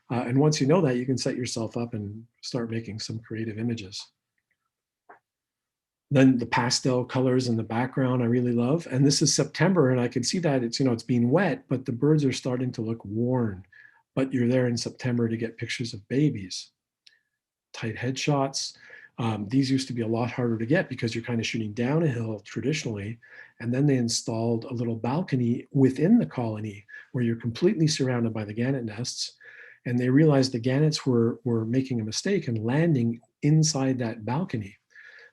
And once you know that, you can set yourself up and start making some creative images. Then the pastel colors in the background I really love. And this is September, and I can see that it's been wet, but the birds are starting to look worn. But you're there in September to get pictures of babies. Tight headshots. These used to be a lot harder to get because you're kind of shooting down a hill traditionally. And then they installed a little balcony within the colony where you're completely surrounded by the gannet nests. And they realized the gannets were making a mistake and landing inside that balcony.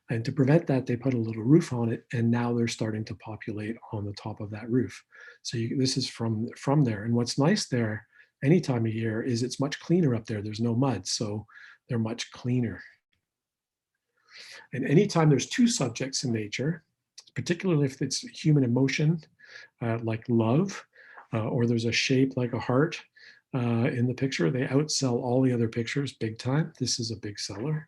And to prevent that, they put a little roof on it, and now they're starting to populate on the top of that roof. So this is from there. And what's nice there, any time of year, is it's much cleaner up there. There's no mud, so they're much cleaner. And anytime there's two subjects in nature, particularly if it's human emotion, like love, or there's a shape like a heart in the picture, they outsell all the other pictures big time. This is a big seller.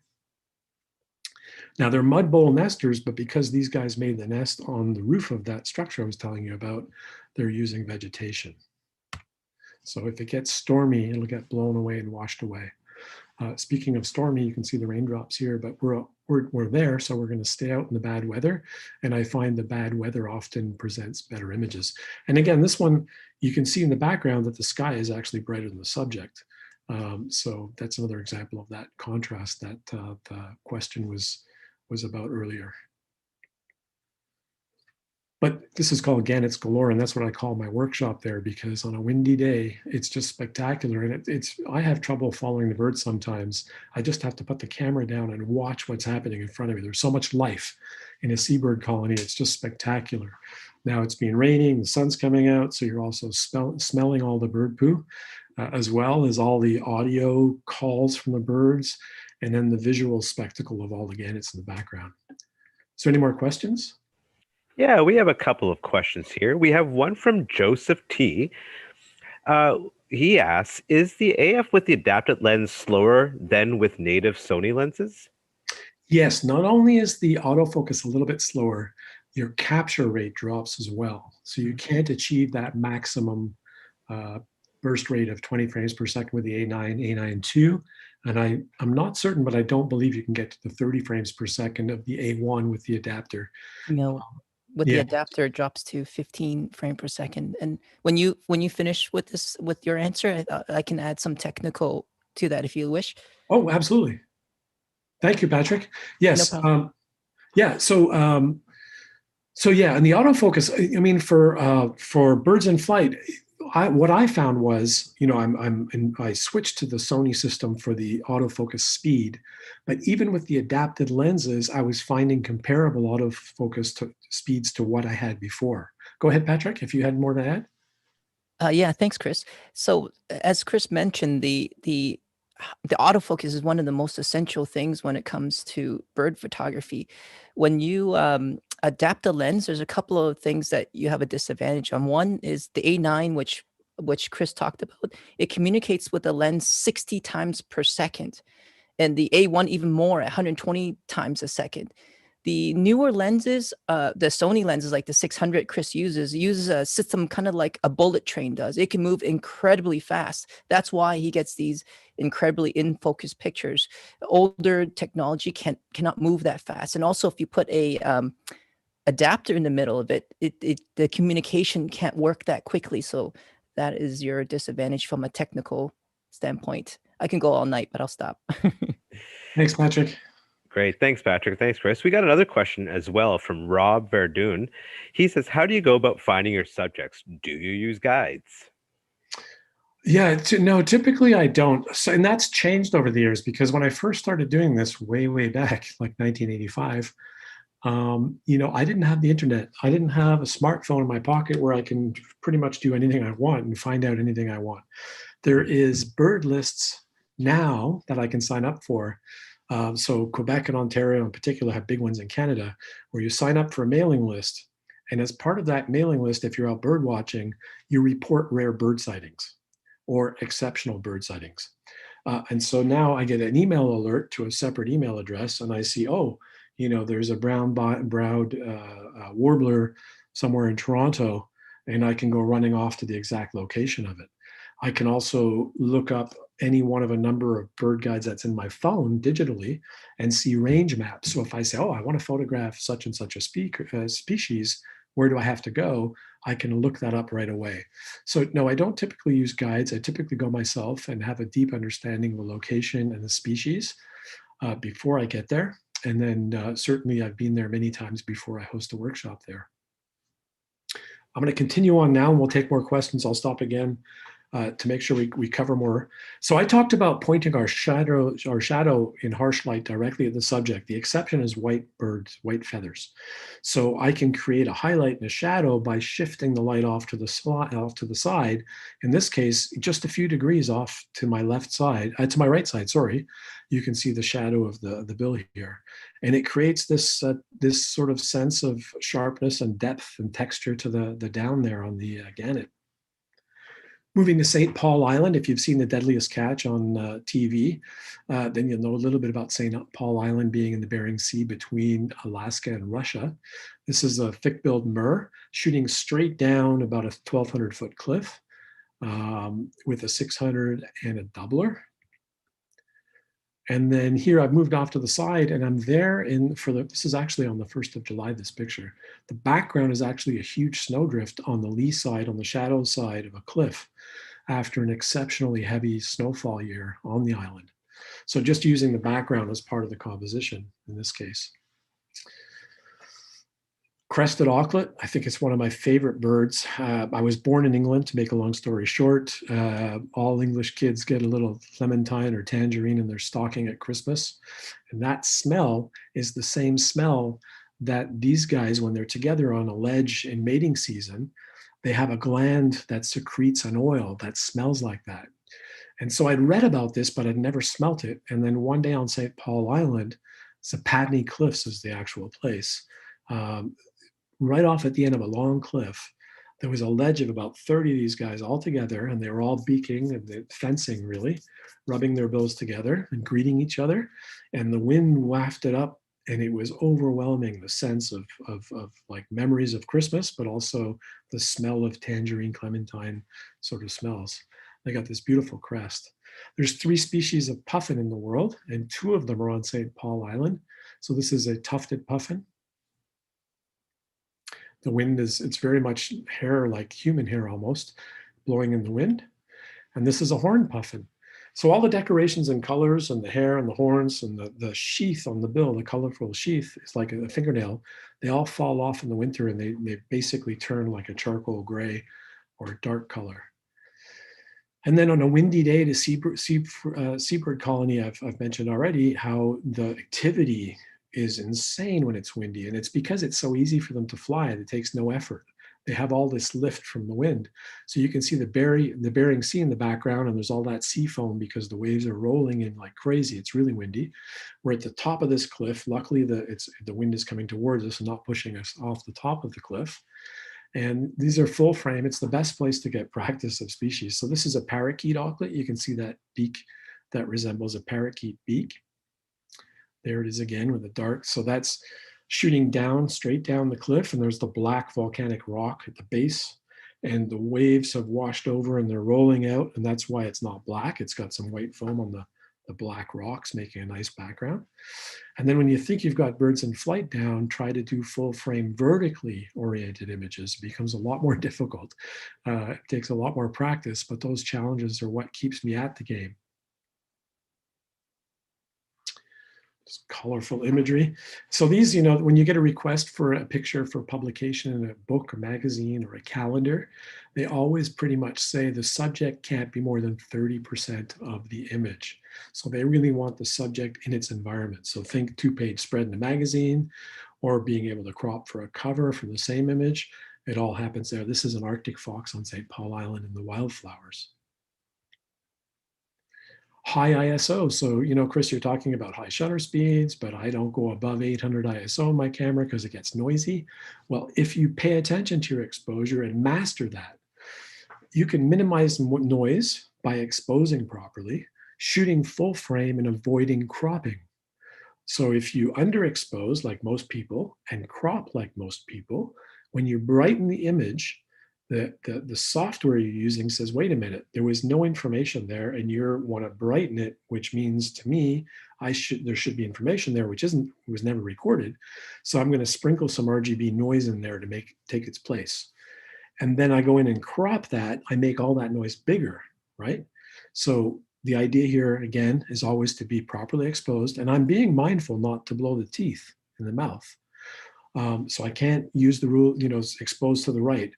Now they're mud bowl nesters, but because these guys made the nest on the roof of that structure I was telling you about, they're using vegetation. So if it gets stormy, it'll get blown away and washed away. Speaking of stormy, you can see the raindrops here, but we're there, so we're going to stay out in the bad weather. And I find the bad weather often presents better images. And again, this one, you can see in the background that the sky is actually brighter than the subject. So that's another example of that contrast that the question was about earlier. But this is called Gannets Galore, and that's what I call my workshop there, because on a windy day, it's just spectacular. And I have trouble following the birds sometimes. I just have to put the camera down and watch what's happening in front of me. There's so much life in a seabird colony. It's just spectacular. Now it's been raining, the sun's coming out, so you're also smelling all the bird poo, as well as all the audio calls from the birds, and then the visual spectacle of all the gannets in the background. So any more questions? Yeah, we have a couple of questions here. We have one from Joseph T. He asks, is the AF with the adapted lens slower than with native Sony lenses? Yes, not only is the autofocus a little bit slower, your capture rate drops as well. So you can't achieve that maximum burst rate of 20 frames per second with the A9, A9 II. And I'm not certain, but I don't believe you can get to the 30 frames per second of the A1 with the adapter. No, with the adapter, it drops to 15 frame per second. And when you finish with your answer, I can add some technical to that if you wish. Oh, absolutely. Thank you, Patrick. Yes. No problem. Yeah. So yeah, and the autofocus. I mean, for birds in flight, what I found was, I switched to the Sony system for the autofocus speed, but even with the adapted lenses, I was finding comparable autofocus speeds to what I had before. Go ahead, Patrick, if you had more to add. Yeah, thanks, Chris. So as Chris mentioned, the autofocus is one of the most essential things when it comes to bird photography. When you adapt the lens, there's a couple of things that you have a disadvantage on. One is the A9, which Chris talked about. It communicates with the lens 60 times per second, and the A1 even more, 120 times a second. The newer lenses, the Sony lenses like the 600 Chris uses a system kind of like a bullet train does. It can move incredibly fast. That's why he gets these incredibly in-focus pictures. Older technology cannot move that fast. And also if you put a adapter in the middle of it, the communication can't work that quickly. So that is your disadvantage from a technical standpoint. I can go all night, but I'll stop. Thanks, Patrick. Great. Thanks, Patrick. Thanks, Chris. We got another question as well from Rob Verdun. He says, how do you go about finding your subjects? Do you use guides? Yeah, no, typically I don't. So, and that's changed over the years because when I first started doing this way back, like 1985, I didn't have the internet. I didn't have a smartphone in my pocket where I can pretty much do anything I want and find out anything I want. There is bird lists now that I can sign up for. So Quebec and Ontario in particular have big ones in Canada where you sign up for a mailing list. And as part of that mailing list, if you're out bird watching, you report rare bird sightings or exceptional bird sightings. And so now I get an email alert to a separate email address, and I see, oh, there's a brown-browed warbler somewhere in Toronto, and I can go running off to the exact location of it. I can also look up any one of a number of bird guides that's in my phone digitally and see range maps. So if I say, oh, I want to photograph such and such a species, where do I have to go? I can look that up right away. So no, I don't typically use guides. I typically go myself and have a deep understanding of the location and the species before I get there. And then certainly I've been there many times before I host a workshop there. I'm going to continue on now and we'll take more questions. I'll stop again to make sure we cover more. So I talked about pointing our shadow in harsh light directly at the subject. The exception is white birds, white feathers. So I can create a highlight and a shadow by shifting the light off to the side. In this case, just a few degrees off to my left side, to my right side, sorry. You can see the shadow of the bill here. And it creates this sort of sense of sharpness and depth and texture to the down there on the gannet. Moving to St. Paul Island, if you've seen The Deadliest Catch on TV, then you'll know a little bit about St. Paul Island being in the Bering Sea between Alaska and Russia. This is a thick-billed murre shooting straight down about a 1,200-foot cliff with a 600 and a doubler. And then here I've moved off to the side and I'm there this is actually on the 1st of July, this picture. The background is actually a huge snowdrift on the lee side, on the shadow side of a cliff after an exceptionally heavy snowfall year on the island. So just using the background as part of the composition in this case. Crested auklet, I think it's one of my favorite birds. I was born in England, to make a long story short. All English kids get a little clementine or tangerine in their stocking at Christmas. And that smell is the same smell that these guys, when they're together on a ledge in mating season, they have a gland that secretes an oil that smells like that. And so I'd read about this, but I'd never smelt it. And then one day on St. Paul Island, Zapatney Cliffs is the actual place. Right off at the end of a long cliff, there was a ledge of about 30 of these guys all together, and they were all beaking and fencing, really, rubbing their bills together and greeting each other. And the wind wafted up, and it was overwhelming, the sense of like memories of Christmas, but also the smell of tangerine, clementine sort of smells. They got this beautiful crest. There's 3 species of puffin in the world, and 2 of them are on St. Paul Island. So this is a tufted puffin. The wind it's very much hair, like human hair almost, blowing in the wind. And this is a horned puffin. So all the decorations and colors and the hair and the horns and the sheath on the bill, the colorful sheath, is like a fingernail. They all fall off in the winter and they basically turn like a charcoal gray or a dark color. And then on a windy day, the seabird colony, I've mentioned already, how the activity is insane when it's windy. And it's because it's so easy for them to fly. It takes no effort. They have all this lift from the wind. So you can see the Bering Sea in the background, and there's all that sea foam because the waves are rolling in like crazy. It's really windy. We're at the top of this cliff. Luckily, the wind is coming towards us and not pushing us off the top of the cliff. And these are full frame. It's the best place to get practice of species. So this is a parakeet auklet. You can see that beak that resembles a parakeet beak. There it is again with the dark. So that's shooting down, straight down the cliff, and there's the black volcanic rock at the base. And the waves have washed over and they're rolling out, and that's why it's not black. It's got some white foam on the black rocks, making a nice background. And then when you think you've got birds in flight down, try to do full frame vertically oriented images. It becomes a lot more difficult. It takes a lot more practice, but those challenges are what keeps me at the game. Just colorful imagery. So these, when you get a request for a picture for publication in a book or magazine or a calendar, they always pretty much say the subject can't be more than 30% of the image. So they really want the subject in its environment. So think 2-page spread in a magazine, or being able to crop for a cover from the same image. It all happens there. This is an Arctic fox on St. Paul Island in the wildflowers. High ISO. So, Chris, you're talking about high shutter speeds, but I don't go above 800 ISO on my camera because it gets noisy. Well, if you pay attention to your exposure and master that, you can minimize noise by exposing properly, shooting full frame, and avoiding cropping. So if you underexpose like most people and crop like most people, when you brighten the image, the software you're using says, wait a minute, there was no information there, and you want to brighten it, which means to me, there should be information there, which was never recorded. So I'm going to sprinkle some RGB noise in there to take its place. And then I go in and crop that. I make all that noise bigger, right? So the idea here, again, is always to be properly exposed. And I'm being mindful not to blow the teeth in the mouth. So I can't use the rule, exposed to the right.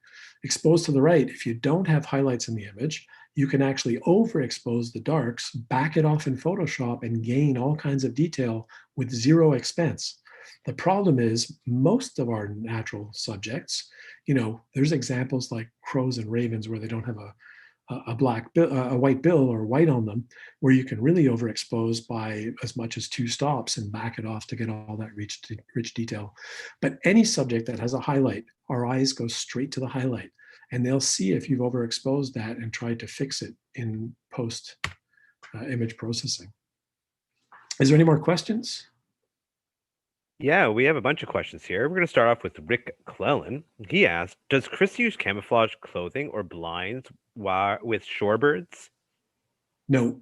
Exposed to the right, if you don't have highlights in the image, you can actually overexpose the darks, back it off in Photoshop, and gain all kinds of detail with zero expense. The problem is most of our natural subjects, there's examples like crows and ravens where they don't have a white bill or white on them, where you can really overexpose by as much as 2 stops and back it off to get all that rich detail. But any subject that has a highlight, our eyes go straight to the highlight, and they'll see if you've overexposed that and tried to fix it in post image processing. Is there any more questions? Yeah, we have a bunch of questions here. We're going to start off with Rick Clellan. He asked, does Chris use camouflage clothing or blinds with shorebirds? No.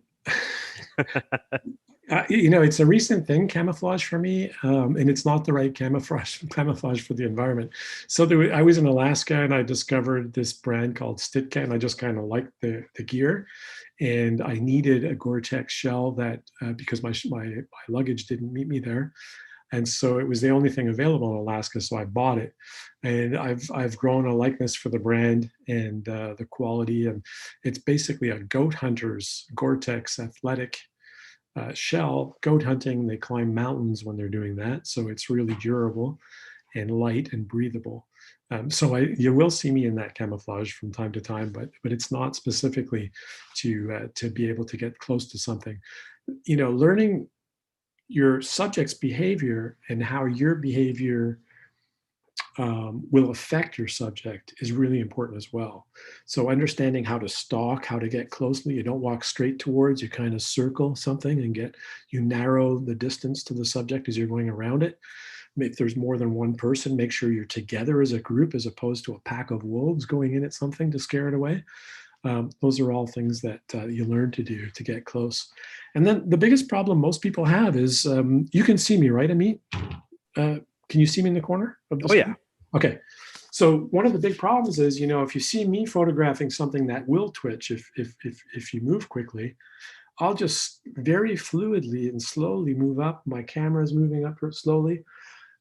It's a recent thing, camouflage for me, and it's not the right camouflage for the environment. So I was in Alaska and I discovered this brand called Stitka, and I just kind of liked the gear. And I needed a Gore-Tex shell that, because my luggage didn't meet me there. And so it was the only thing available in Alaska, so I bought it. And I've grown a likeness for the brand and the quality. And it's basically a goat hunter's Gore-Tex athletic shell. Goat hunting, they climb mountains when they're doing that. So it's really durable and light and breathable. So you will see me in that camouflage from time to time, but it's not specifically to be able to get close to something. Learning your subject's behavior and how your behavior will affect your subject is really important as well. So understanding how to stalk, how to get closely, you don't walk straight towards, you kind of circle something and you narrow the distance to the subject as you're going around it. If there's more than one person, make sure you're together as a group as opposed to a pack of wolves going in at something to scare it away. Those are all things that you learn to do to get close. And then the biggest problem most people have is, you can see me, right, Amit? Can you see me in the corner of the screen? Yeah. Okay. So one of the big problems is, if you see me photographing something that will twitch, if you move quickly, I'll just very fluidly and slowly move up. My camera is moving up slowly.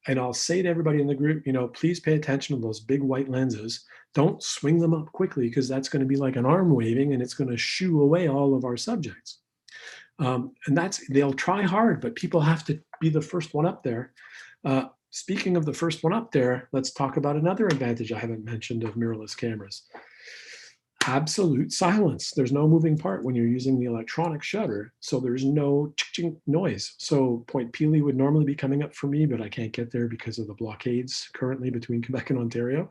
And I'll say to everybody in the group, please pay attention to those big white lenses. Don't swing them up quickly, because that's going to be like an arm waving and it's going to shoo away all of our subjects. And they'll try hard, but people have to be the first one up there. Speaking of the first one up there, let's talk about another advantage I haven't mentioned of mirrorless cameras. Absolute silence. There's no moving part when you're using the electronic shutter, so there's no noise. So Point Pelee would normally be coming up for me, but I can't get there because of the blockades currently between Quebec and Ontario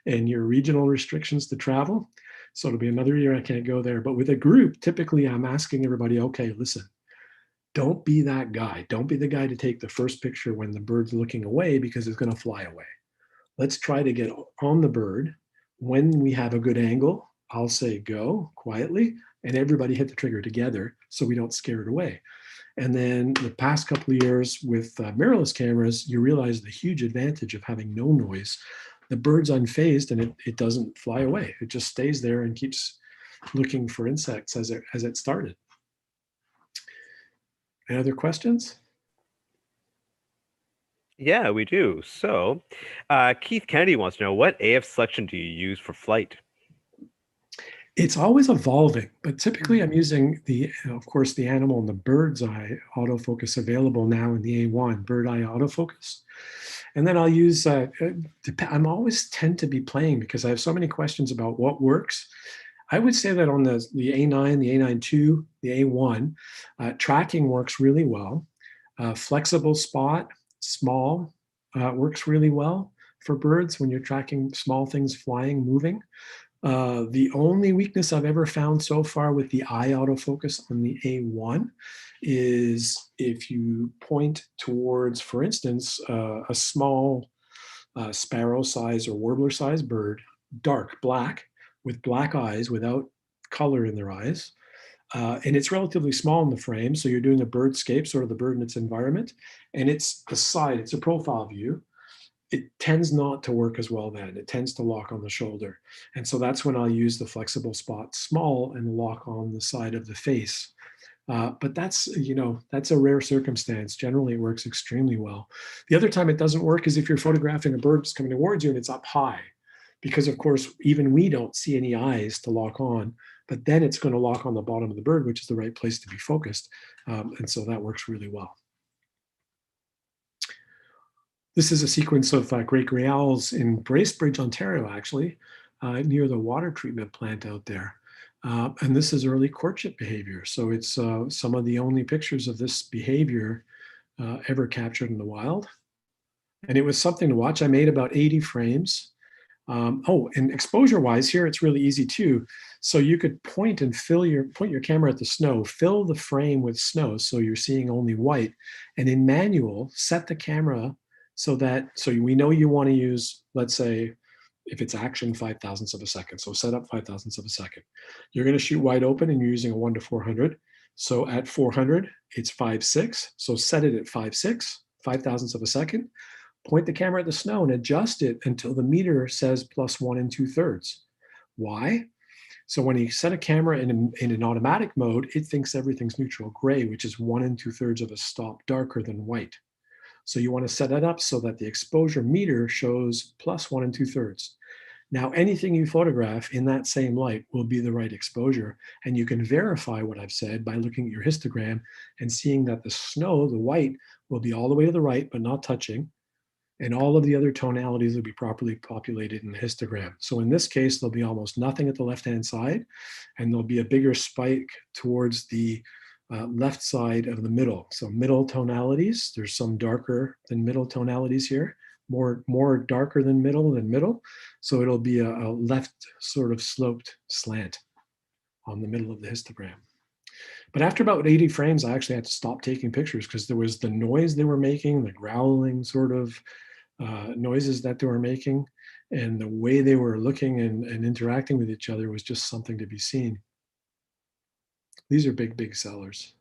and your regional restrictions to travel. So it'll be another year I can't go there. But with a group, typically I'm asking everybody, okay, listen, don't be that guy. Don't be the guy to take the first picture when the bird's looking away, because it's going to fly away. Let's try to get on the bird. When we have a good angle, I'll say go quietly, and everybody hit the trigger together so we don't scare it away. And then the past couple of years with mirrorless cameras, you realize the huge advantage of having no noise. The bird's unfazed and it doesn't fly away. It just stays there and keeps looking for insects as it started. Any other questions? Yeah, we do. So, Keith Kennedy wants to know, what AF selection do you use for flight? It's always evolving, but typically I'm using of course, the animal and the bird's eye autofocus available now in the A1, bird eye autofocus. And then I'll use, I'm always tend to be playing because I have so many questions about what works. I would say that on the A9, the A9 II, the A1, tracking works really well. Flexible spot, small, works really well for birds when you're tracking small things flying, moving. The only weakness I've ever found so far with the eye autofocus on the A1 is if you point towards, for instance, a small sparrow size or warbler size bird, dark black, with black eyes without color in their eyes. And it's relatively small in the frame. So you're doing a birdscape, sort of the bird in its environment. And it's a side, it's a profile view. It tends not to work as well then. It tends to lock on the shoulder. And so that's when I'll use the flexible spot small and lock on the side of the face. But that's, that's a rare circumstance. Generally, it works extremely well. The other time it doesn't work is if you're photographing a bird that's coming towards you and it's up high. Because of course, even we don't see any eyes to lock on, but then it's going to lock on the bottom of the bird, which is the right place to be focused. And so that works really well. This is a sequence of great gray owls in Bracebridge, Ontario, actually, near the water treatment plant out there. And this is early courtship behavior. So it's some of the only pictures of this behavior ever captured in the wild. And it was something to watch. I made about 80 frames. And exposure-wise, here it's really easy too. So you could point your camera at the snow, fill the frame with snow so you're seeing only white, and in manual, set the camera so we know you want to use, let's say, if it's action, 5 thousandths of a second. So set up 5 thousandths of a second. You're going to shoot wide open and you're using a 1:400. So at 400, it's 5.6. So set it at 5.6, 5 thousandths of a second. Point the camera at the snow and adjust it until the meter says +1 2/3. Why? So when you set a camera in an automatic mode, it thinks everything's neutral gray, which is 1 2/3 of a stop darker than white. So you want to set it up so that the exposure meter shows +1 2/3. Now, anything you photograph in that same light will be the right exposure. And you can verify what I've said by looking at your histogram and seeing that the snow, the white, will be all the way to the right, but not touching. And all of the other tonalities will be properly populated in the histogram. So in this case, there'll be almost nothing at the left-hand side, and there'll be a bigger spike towards the left side of the middle. So middle tonalities, there's some darker than middle tonalities here, more darker than middle. So it'll be a left sort of sloped slant on the middle of the histogram. But after about 80 frames, I actually had to stop taking pictures because there was the noise they were making, the growling sort of noises that they were making, and the way they were looking and interacting with each other was just something to be seen. These are big, big sellers.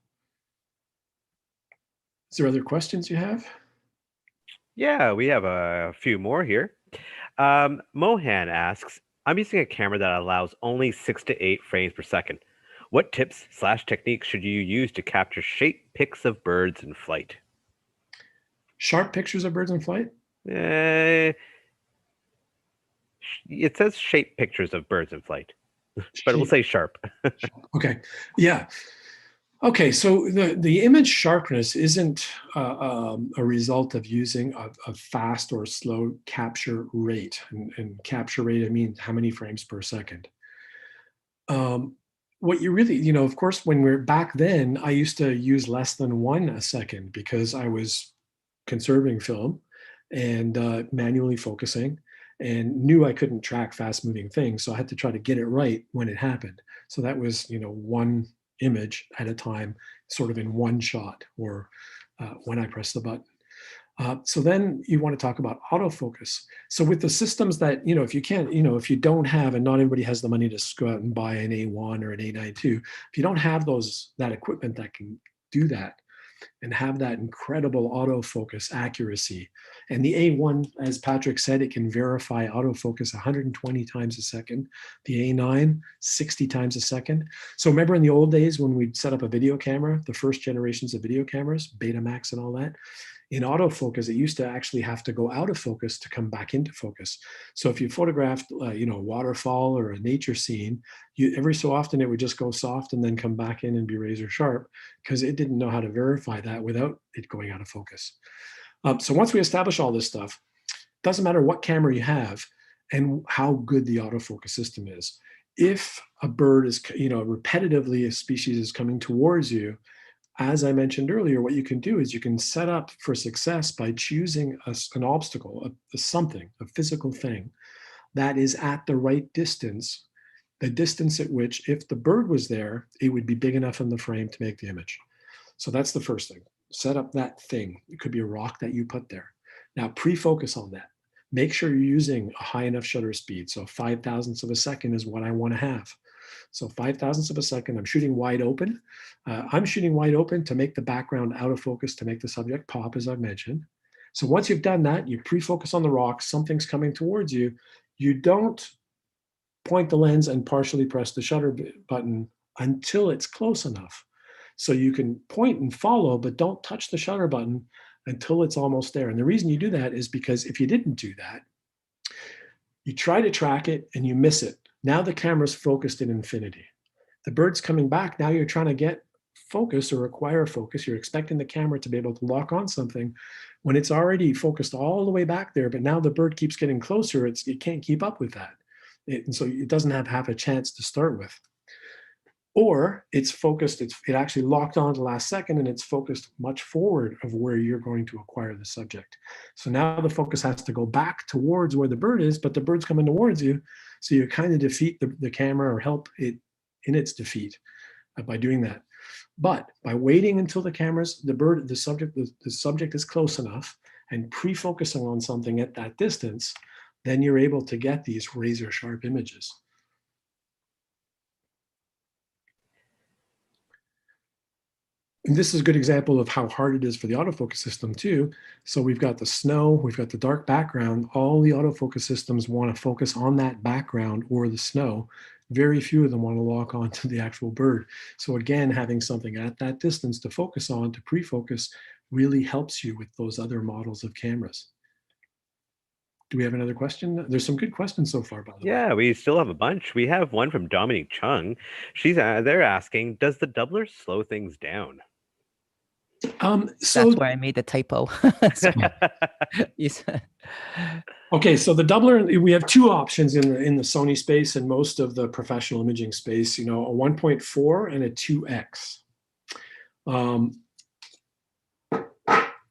Is there other questions you have? Yeah, we have a few more here. Mohan asks, I'm using a camera that allows only 6 to 8 frames per second. What tips/techniques should you use to capture shape pics of birds in flight? Sharp pictures of birds in flight? It says shape pictures of birds in flight, but we'll say sharp. Okay, yeah. Okay, so the image sharpness isn't a result of using a fast or slow capture rate. And capture rate, I mean, how many frames per second? What you really, of course, when we're back then, I used to use less than 1 a second because I was conserving film and manually focusing and knew I couldn't track fast moving things. So I had to try to get it right when it happened. So that was, one image at a time, sort of in one shot, or when I press the button. So then you want to talk about autofocus. So with the systems that, if you can't, if you don't have, and not everybody has the money to go out and buy an A1 or an A9 II, if you don't have that equipment that can do that and have that incredible autofocus accuracy. And the A1, as Patrick said, it can verify autofocus 120 times a second. The A9, 60 times a second. So remember in the old days when we'd set up a video camera, the first generations of video cameras, Betamax and all that, In autofocus, it used to actually have to go out of focus to come back into focus. So if you photographed, you know, a waterfall or a nature scene, every so often it would just go soft and then come back in and be razor sharp, because it didn't know how to verify that without it going out of focus. So once we establish all this stuff, doesn't matter what camera you have and how good the autofocus system is. If a bird is, you know, repetitively a species is coming towards you, as I mentioned earlier, what you can do is you can set up for success by choosing an obstacle, something, a physical thing that is at the right distance, the distance at which, if the bird was there, it would be big enough in the frame to make the image. So that's the first thing. Set up that thing. It could be a rock that you put there. Now pre-focus on that. Make sure you're using a high enough shutter speed. So 5/1000ths of a second is what I want to have. So 5/1000ths of a second, I'm shooting wide open. I'm shooting wide open to make the background out of focus, to make the subject pop, as I've mentioned. So once you've done that, you pre-focus on the rock, something's coming towards you. You don't point the lens and partially press the shutter button until it's close enough. So you can point and follow, but don't touch the shutter button until it's almost there. And the reason you do that is because if you didn't do that, you try to track it and you miss it. Now the camera's focused in infinity. The bird's coming back. Now you're trying to get focus or acquire focus. You're expecting the camera to be able to lock on something when it's already focused all the way back there, but now the bird keeps getting closer. It can't keep up with that. And so it doesn't have half a chance to start with. Or it's focused, it actually locked on to the last second, and it's focused much forward of where you're going to acquire the subject. So now the focus has to go back towards where the bird is, but the bird's coming towards you. So you kind of defeat the camera, or help it in its defeat by doing that. But by waiting until the subject is close enough and pre-focusing on something at that distance, then you're able to get these razor sharp images. And this is a good example of how hard it is for the autofocus system too. So we've got the snow, we've got the dark background. All the autofocus systems want to focus on that background or the snow. Very few of them want to lock onto the actual bird. So again, having something at that distance to focus on, to pre-focus, really helps you with those other models of cameras. Do we have another question? There's some good questions so far, by the way. Yeah, we still have a bunch. We have one from Dominique Chung. They're asking, does the doubler slow things down? That's where I made the typo. Okay, so the doubler, we have two options in the Sony space and most of the professional imaging space, you know, a 1.4 and a 2x.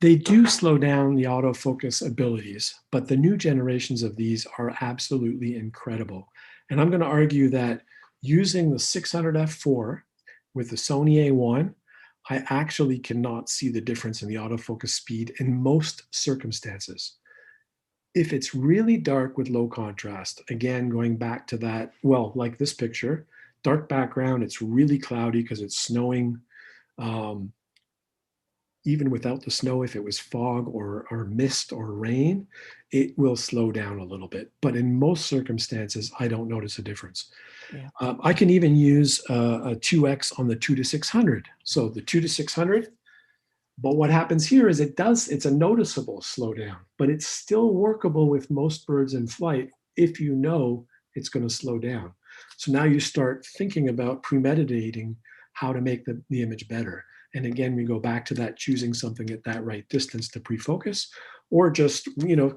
They do slow down the autofocus abilities, but the new generations of these are absolutely incredible. And I'm going to argue that using the 600 f4 with the Sony A1, I actually cannot see the difference in the autofocus speed in most circumstances. If it's really dark with low contrast, again, going back to that, well, like this picture, dark background, it's really cloudy because it's snowing. Even without the snow, if it was fog or mist or rain, it will slow down a little bit. But in most circumstances, I don't notice a difference. Yeah. I can even use a 2x on the 2-600. So the 2-600, but what happens here is it's a noticeable slowdown, but it's still workable with most birds in flight if you know it's going to slow down. So now you start thinking about premeditating how to make the image better. And again, we go back to that, choosing something at that right distance to pre-focus, or just, you know,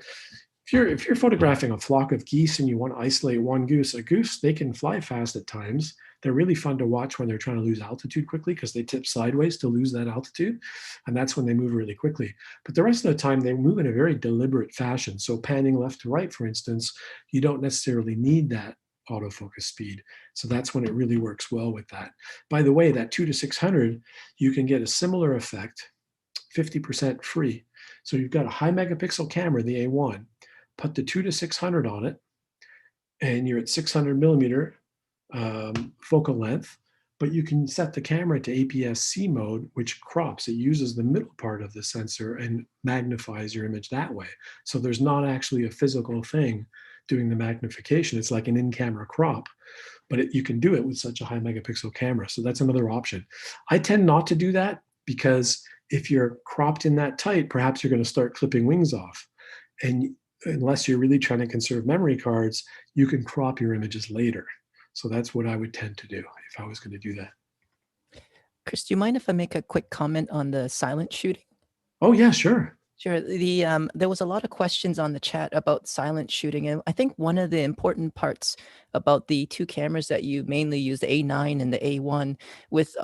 if you're photographing a flock of geese and you want to isolate one goose, they can fly fast at times. They're really fun to watch when they're trying to lose altitude quickly because they tip sideways to lose that altitude. And that's when they move really quickly. But the rest of the time, they move in a very deliberate fashion. So panning left to right, for instance, you don't necessarily need that autofocus speed. So that's when it really works well with that. By the way, that 2-600, you can get a similar effect, 50% free. So you've got a high megapixel camera, the A1, put the 2-600 on it, and you're at 600 millimeter focal length, but you can set the camera to APS-C mode, which crops. It uses the middle part of the sensor and magnifies your image that way. So there's not actually a physical thing doing the magnification. It's like an in-camera crop, but you can do it with such a high megapixel camera. So that's another option. I tend not to do that because if you're cropped in that tight, perhaps you're going to start clipping wings off. And unless you're really trying to conserve memory cards, you can crop your images later. So that's what I would tend to do if I was going to do that. Chris, do you mind if I make a quick comment on the silent shooting? Oh yeah, sure. Sure. There was a lot of questions on the chat about silent shooting, and I think one of the important parts about the two cameras that you mainly use, the A9 and the A1, with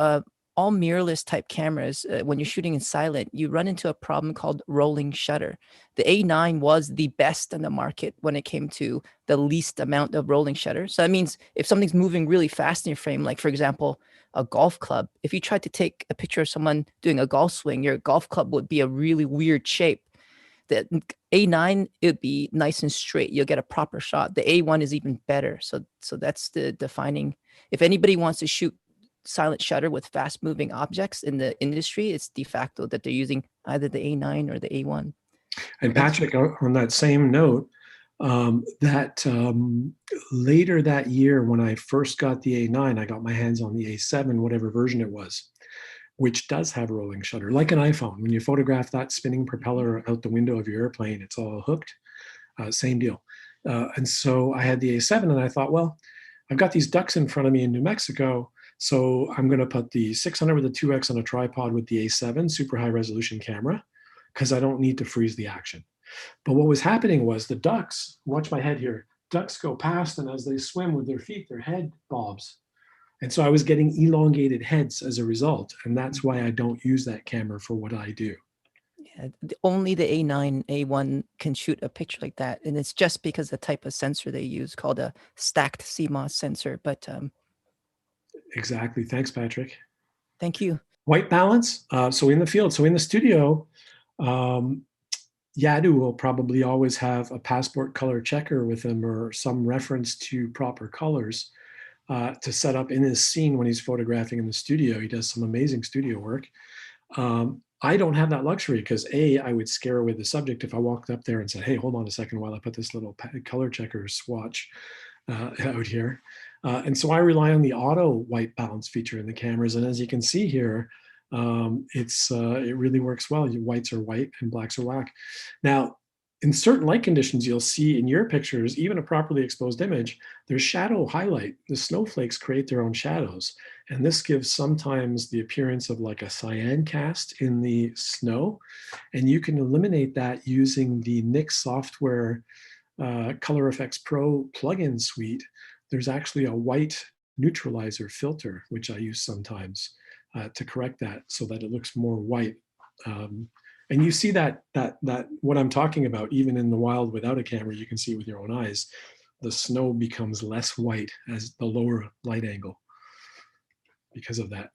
all mirrorless type cameras, when you're shooting in silent, you run into a problem called rolling shutter. The A9 was the best in the market when it came to the least amount of rolling shutter. So that means if something's moving really fast in your frame, like for example, a golf club, if you tried to take a picture of someone doing a golf swing, your golf club would be a really weird shape. The A9, it would be nice and straight. You'll get a proper shot. The A1 is even better. So that's the defining. If anybody wants to shoot silent shutter with fast moving objects in the industry, it's de facto that they're using either the A9 or the A1. And Patrick, on that same note, later that year when I first got the A9, I got my hands on the A7, whatever version it was, which does have rolling shutter, like an iPhone. When you photograph that spinning propeller out the window of your airplane, it's all hooked. Same deal. And so I had the A7 and I thought, well, I've got these ducks in front of me in New Mexico, so I'm going to put the 600 with a 2X on a tripod with the A7 super high resolution camera, because I don't need to freeze the action. But what was happening was the ducks, watch my head here, ducks go past, and as they swim with their feet, their head bobs. And so I was getting elongated heads as a result. And that's why I don't use that camera for what I do. Yeah, only the A9, A1 can shoot a picture like that. And it's just because the type of sensor they use called a stacked CMOS sensor. But Exactly. Thanks, Patrick. Thank you. White balance. So in the field, so in the studio, Yadu will probably always have a passport color checker with him or some reference to proper colors to set up in his scene when he's photographing in the studio. He does some amazing studio work. I don't have that luxury because I would scare away the subject if I walked up there and said, hey, hold on a second while I put this little color checker swatch out here. And so I rely on the auto white balance feature in the cameras. And as you can see here, it really works well. Whites are white and blacks are black. Now, in certain light conditions, you'll see in your pictures, even a properly exposed image, there's shadow highlight. The snowflakes create their own shadows. And this gives sometimes the appearance of like a cyan cast in the snow. And you can eliminate that using the NIX software Color Effects Pro plugin suite. There's actually a white neutralizer filter, which I use sometimes to correct that so that it looks more white. And you see that what I'm talking about, even in the wild without a camera, you can see with your own eyes, the snow becomes less white as the lower light angle because of that.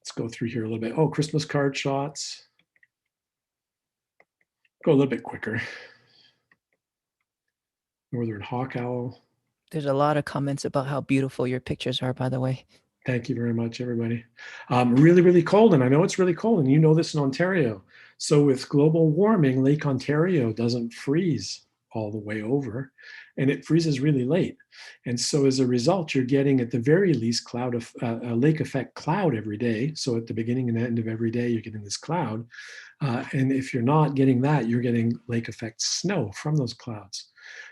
Let's go through here a little bit. Oh, Christmas card shots. Go a little bit quicker. Northern hawk owl. There's a lot of comments about how beautiful your pictures are, by the way. Thank you very much, everybody. Really, really cold, and I know it's really cold, and you know this in Ontario. So with global warming, Lake Ontario doesn't freeze all the way over, and it freezes really late. And so as a result, you're getting at the very least a lake effect cloud every day. So at the beginning and end of every day, you're getting this cloud. And if you're not getting that, you're getting lake effect snow from those clouds,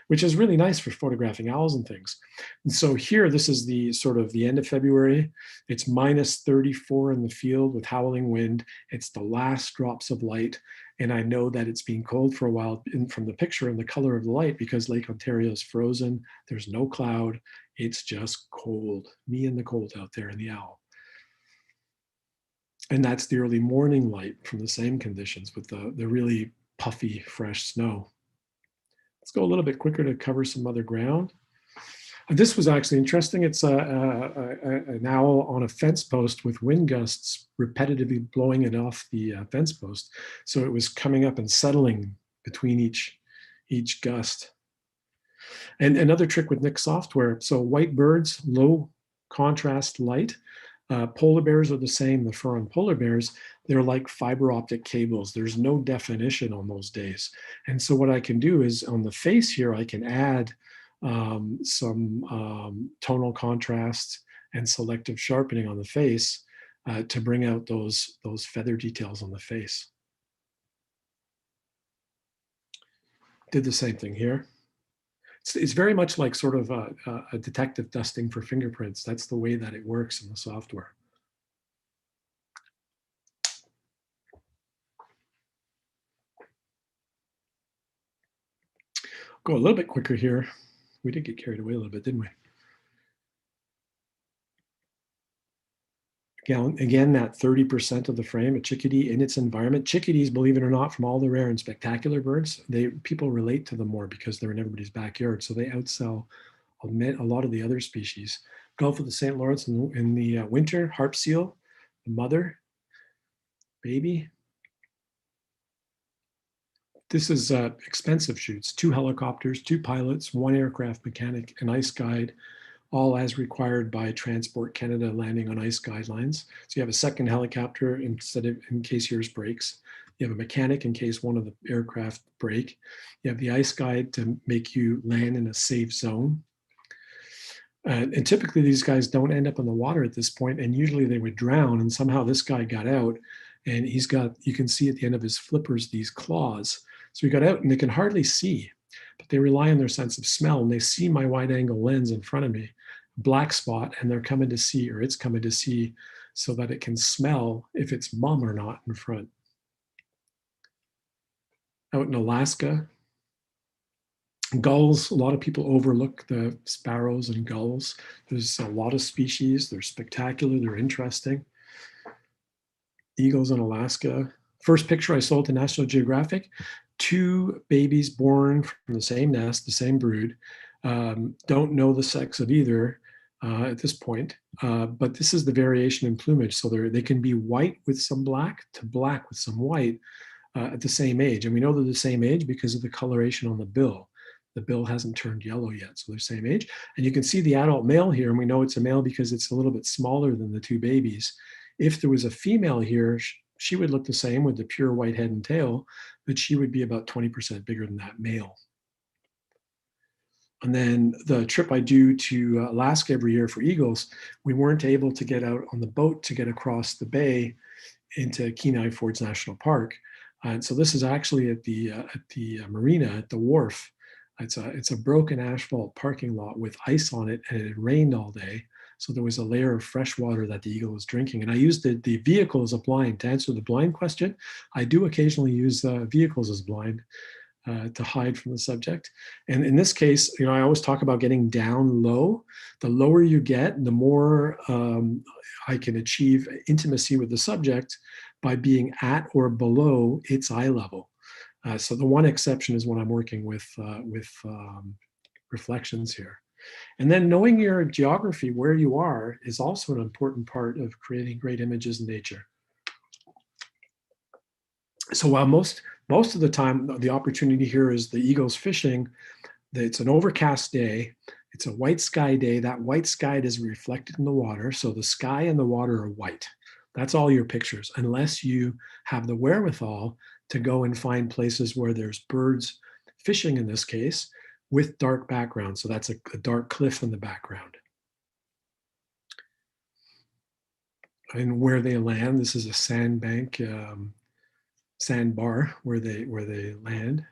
which is really nice for photographing owls and things. And so here, this is the sort of the end of February. It's minus 34 in the field with howling wind. It's the last drops of light. And I know that it's been cold for a while from the picture and the color of the light because Lake Ontario is frozen. There's no cloud. It's just cold. Me and the cold out there in the owl. And that's the early morning light from the same conditions with the really puffy, fresh snow. Let's go a little bit quicker to cover some other ground. This was actually interesting. It's an owl on a fence post with wind gusts repetitively blowing it off the fence post. So it was coming up and settling between each gust. And another trick with NIX software. So white birds, low contrast light. Polar bears are the same. The fur on polar bears, they're like fiber optic cables. There's no definition on those days. And so what I can do is on the face here, I can add some tonal contrast and selective sharpening on the face to bring out those feather details on the face. Did the same thing here. It's very much like sort of a detective dusting for fingerprints. That's the way that it works in the software. Go a little bit quicker here. We did get carried away a little bit, didn't we? Again, that 30% of the frame, a chickadee in its environment. Chickadees, believe it or not, from all the rare and spectacular birds, people relate to them more because they're in everybody's backyard. So they outsell a lot of the other species. Gulf of the St. Lawrence in the winter, harp seal, the mother, baby. This is expensive shoots, 2 helicopters, 2 pilots, 1 aircraft mechanic, an ice guide, all as required by Transport Canada landing on ice guidelines. So you have a second helicopter in case yours breaks. You have a mechanic in case one of the aircraft break. You have the ice guide to make you land in a safe zone. And typically these guys don't end up in the water at this point, and usually they would drown, and somehow this guy got out, and he's got, you can see at the end of his flippers, these claws. So he got out and they can hardly see, but they rely on their sense of smell, and they see my wide angle lens in front of me, black spot, and they're coming to see, or it's coming to see, so that it can smell if it's mom or not in front. Out in Alaska, gulls, a lot of people overlook the sparrows and gulls. There's a lot of species. They're spectacular. They're interesting. Eagles in Alaska. First picture I sold to National Geographic, 2 babies born from the same nest, the same brood. Don't know the sex of either at this point, but this is the variation in plumage. So they can be white with some black to black with some white at the same age. And we know they're the same age because of the coloration on the bill. The bill hasn't turned yellow yet, so they're the same age. And you can see the adult male here, and we know it's a male because it's a little bit smaller than the 2 babies. If there was a female here, she would look the same with the pure white head and tail, but she would be about 20% bigger than that male. And then the trip I do to Alaska every year for eagles, we weren't able to get out on the boat to get across the bay into Kenai Fords National Park. And so this is actually at the marina, at the wharf. It's a broken asphalt parking lot with ice on it, and it had rained all day. So there was a layer of fresh water that the eagle was drinking. And I used the vehicle as a blind to answer the blind question. I do occasionally use vehicles as blind to hide from the subject. And in this case, I always talk about getting down low. The lower you get, the more I can achieve intimacy with the subject by being at or below its eye level. So the one exception is when I'm working with reflections here. And then knowing your geography, where you are, is also an important part of creating great images in nature. So while most of the time, the opportunity here is the eagles fishing, it's an overcast day, it's a white sky day, that white sky is reflected in the water, so the sky and the water are white. That's all your pictures, unless you have the wherewithal to go and find places where there's birds fishing in this case, with dark background. So that's a dark cliff in the background. And where they land, this is a sandbank, sandbar where they land.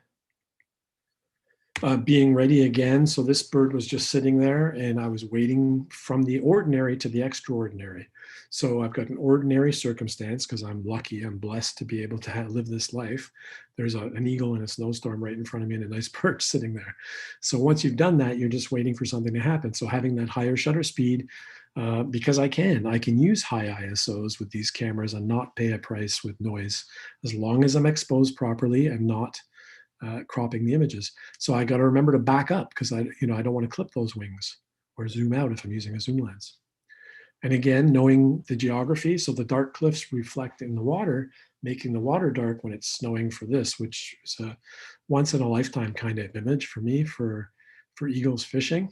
Being ready again. So this bird was just sitting there, and I was waiting from the ordinary to the extraordinary. So I've got an ordinary circumstance because I'm lucky, I'm blessed to be able to live this life. There's an eagle in a snowstorm right in front of me and a nice perch sitting there. So once you've done that, you're just waiting for something to happen. So having that higher shutter speed, because I can use high ISOs with these cameras and not pay a price with noise, as long as I'm exposed properly and not cropping the images. So I got to remember to back up because I don't want to clip those wings or zoom out if I'm using a zoom lens. And again, knowing the geography, so the dark cliffs reflect in the water, making the water dark when it's snowing for this, which is a once in a lifetime kind of image for me for eagles fishing.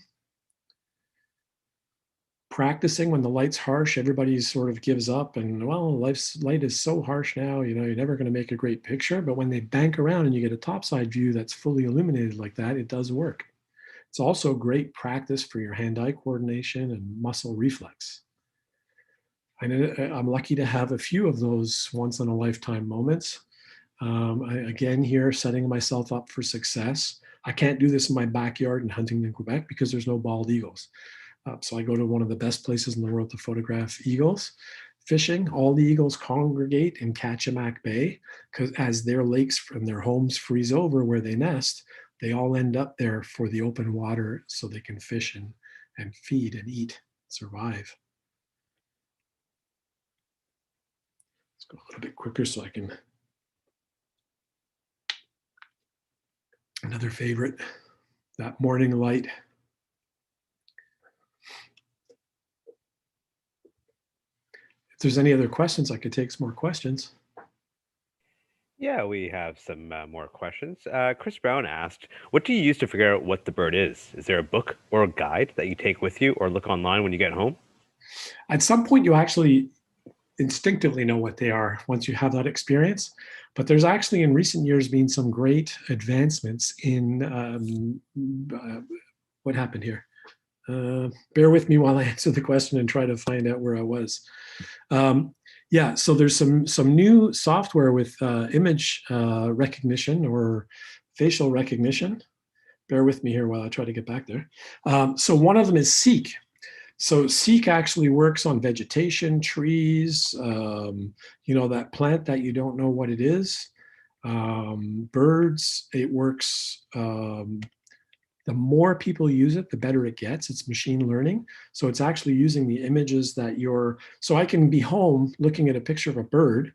Practicing when the light's harsh, everybody sort of gives up and, well, light is so harsh now, you're never going to make a great picture. But when they bank around and you get a topside view that's fully illuminated like that, it does work. It's also great practice for your hand-eye coordination and muscle reflex. And I'm lucky to have a few of those once in a lifetime moments. Again, here, setting myself up for success. I can't do this in my backyard in Huntington, Quebec, because there's no bald eagles. So I go to one of the best places in the world to photograph eagles. Fishing, all the eagles congregate in Kachemak Bay, because as their lakes and their homes freeze over where they nest, they all end up there for the open water so they can fish and feed and eat, survive. Let's go a little bit quicker so I can. Another favorite, that morning light. If there's any other questions, I could take some more questions. Yeah, we have some more questions. Chris Brown asked, what do you use to figure out what the bird is? Is there a book or a guide that you take with you or look online when you get home? At some point, you actually instinctively know what they are once you have that experience. But there's actually in recent years been some great advancements in what happened here. Bear with me while I answer the question and try to find out where I was. Yeah, so there's some new software with image recognition or facial recognition. Bear with me here while I try to get back there. So one of them is Seek. So Seek actually works on vegetation, trees, that plant that you don't know what it is, birds. It works. The more people use it, the better it gets. It's machine learning. So it's actually using the images that so I can be home looking at a picture of a bird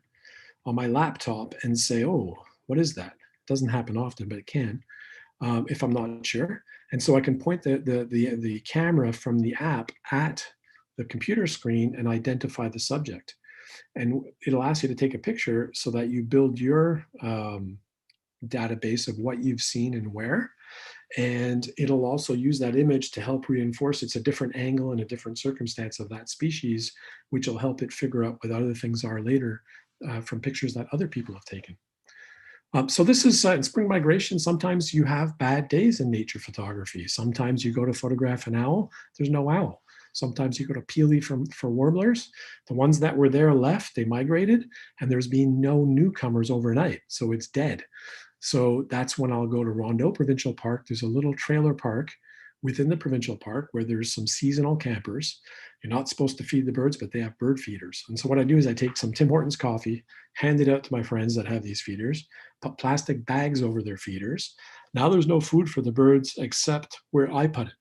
on my laptop and say, oh, what is that? It doesn't happen often, but it can, if I'm not sure. And so I can point the camera from the app at the computer screen and identify the subject. And it'll ask you to take a picture so that you build your database of what you've seen and where. And it'll also use that image to help reinforce it's a different angle and a different circumstance of that species, which will help it figure out what other things are later from pictures that other people have taken. So this is in spring migration. Sometimes you have bad days in nature photography. Sometimes you go to photograph an owl, there's no owl. Sometimes you go to Peely for warblers. The ones that were there left, they migrated, and there's been no newcomers overnight, so it's dead. So that's when I'll go to Rondeau Provincial Park. There's a little trailer park within the provincial park where there's some seasonal campers. You're not supposed to feed the birds, but they have bird feeders. And so what I do is I take some Tim Hortons coffee, hand it out to my friends that have these feeders, put plastic bags over their feeders. Now there's no food for the birds except where I put it.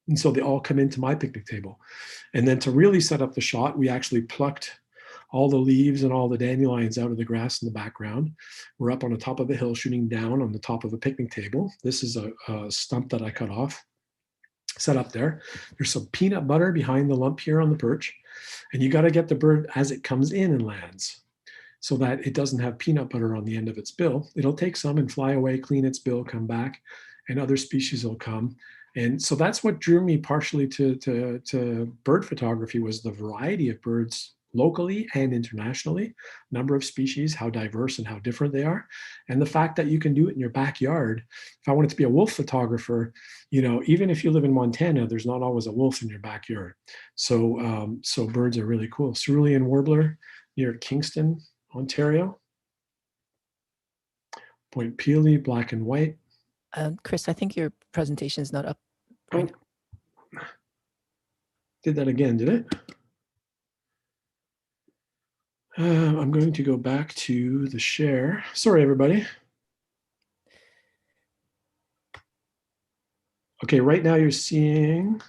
And so they all come into my picnic table. And then to really set up the shot, we actually plucked all the leaves and all the dandelions out of the grass in the background. We're up on the top of a hill shooting down on the top of a picnic table. This is a stump that I cut off, set up there. There's some peanut butter behind the lump here on the perch. And you got to get the bird as it comes in and lands so that it doesn't have peanut butter on the end of its bill. It'll take some and fly away, clean its bill, come back, and other species will come. And so that's what drew me partially to bird photography was the variety of birds locally and internationally, number of species, how diverse and how different they are, and the fact that you can do it in your backyard. If I wanted to be a wolf photographer, even if you live in Montana, there's not always a wolf in your backyard. So birds are really cool. Cerulean warbler near Kingston, Ontario. Point Peely, black and white. Chris, I think your presentation is not up. Right. Oh. Did that again, did it? I'm going to go back to the share. Sorry, everybody. Okay, right now you're seeing,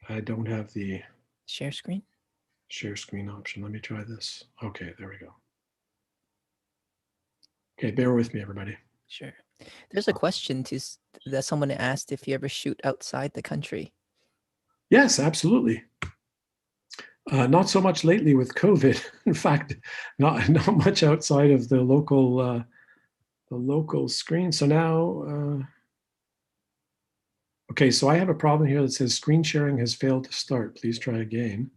I don't have the share screen option. Let me try this. Okay, there we go. Okay, bear with me, everybody. Sure. There's a question that someone asked if you ever shoot outside the country. Yes, absolutely. Not so much lately with COVID. In fact, not much outside of the local screen. So now, okay, so I have a problem here that says screen sharing has failed to start. Please try again.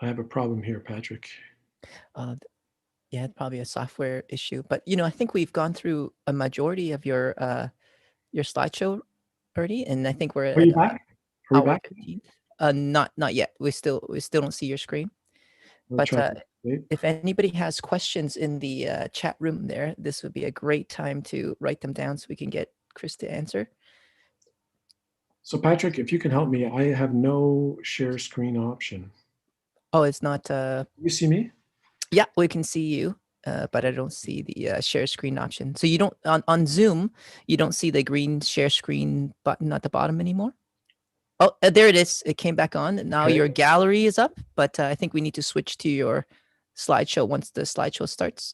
I have a problem here, Patrick. Yeah, probably a software issue. But I think we've gone through a majority of your slideshow already, and I think we're Are you back? Are we Hour back? 15th. Not yet. We still don't see your screen. We'll But try to wait. if anybody has questions in the chat room there, this would be a great time to write them down so we can get Chris to answer. So Patrick, if you can help me, I have no share screen option. Oh, it's not. You see me? Yeah, we can see you, but I don't see the share screen option. So you don't on Zoom, you don't see the green share screen button at the bottom anymore. Oh, there it is. It came back on. Now Okay. your gallery is up, but I think we need to switch to your slideshow once the slideshow starts.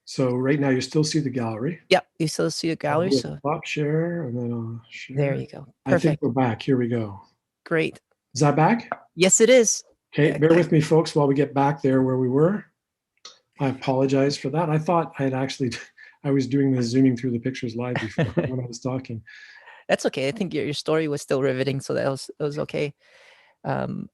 So right now you still see the gallery. Yeah, you still see a gallery. I'll do a So stop share and then I'll share. there you go. I think Perfect. we're back. Here we go. Great. Is that back? Yes, it is. Okay, bear with me, folks, while we get back there where we were. I apologize for that. I thought I was doing the zooming through the pictures live before when I was talking. That's okay. I think your story was still riveting, so that was okay. And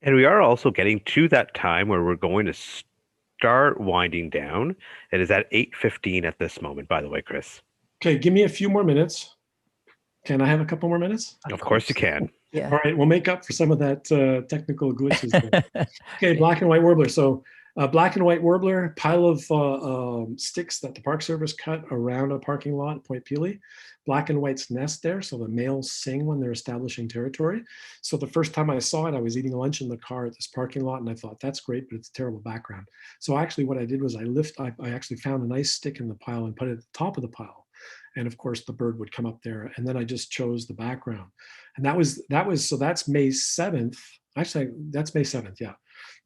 we are also getting to that time where we're going to start winding down. It is at 8:15 at this moment, by the way, Chris. Okay, give me a few more minutes. Can I have a couple more minutes? Of course you can. Yeah. All right, we'll make up for some of that technical glitches there. Okay, black and white warbler. So black and white warbler, pile of sticks that the Park Service cut around a parking lot at Point Pelee. Black and white's nest there, so the males sing when they're establishing territory. So the first time I saw it, I was eating lunch in the car at this parking lot, and I thought, that's great, but it's a terrible background. So actually what I did was I actually found a nice stick in the pile and put it at the top of the pile. And of course the bird would come up there, and then I just chose the background. And so that's May 7th. Actually, that's May 7th, yeah.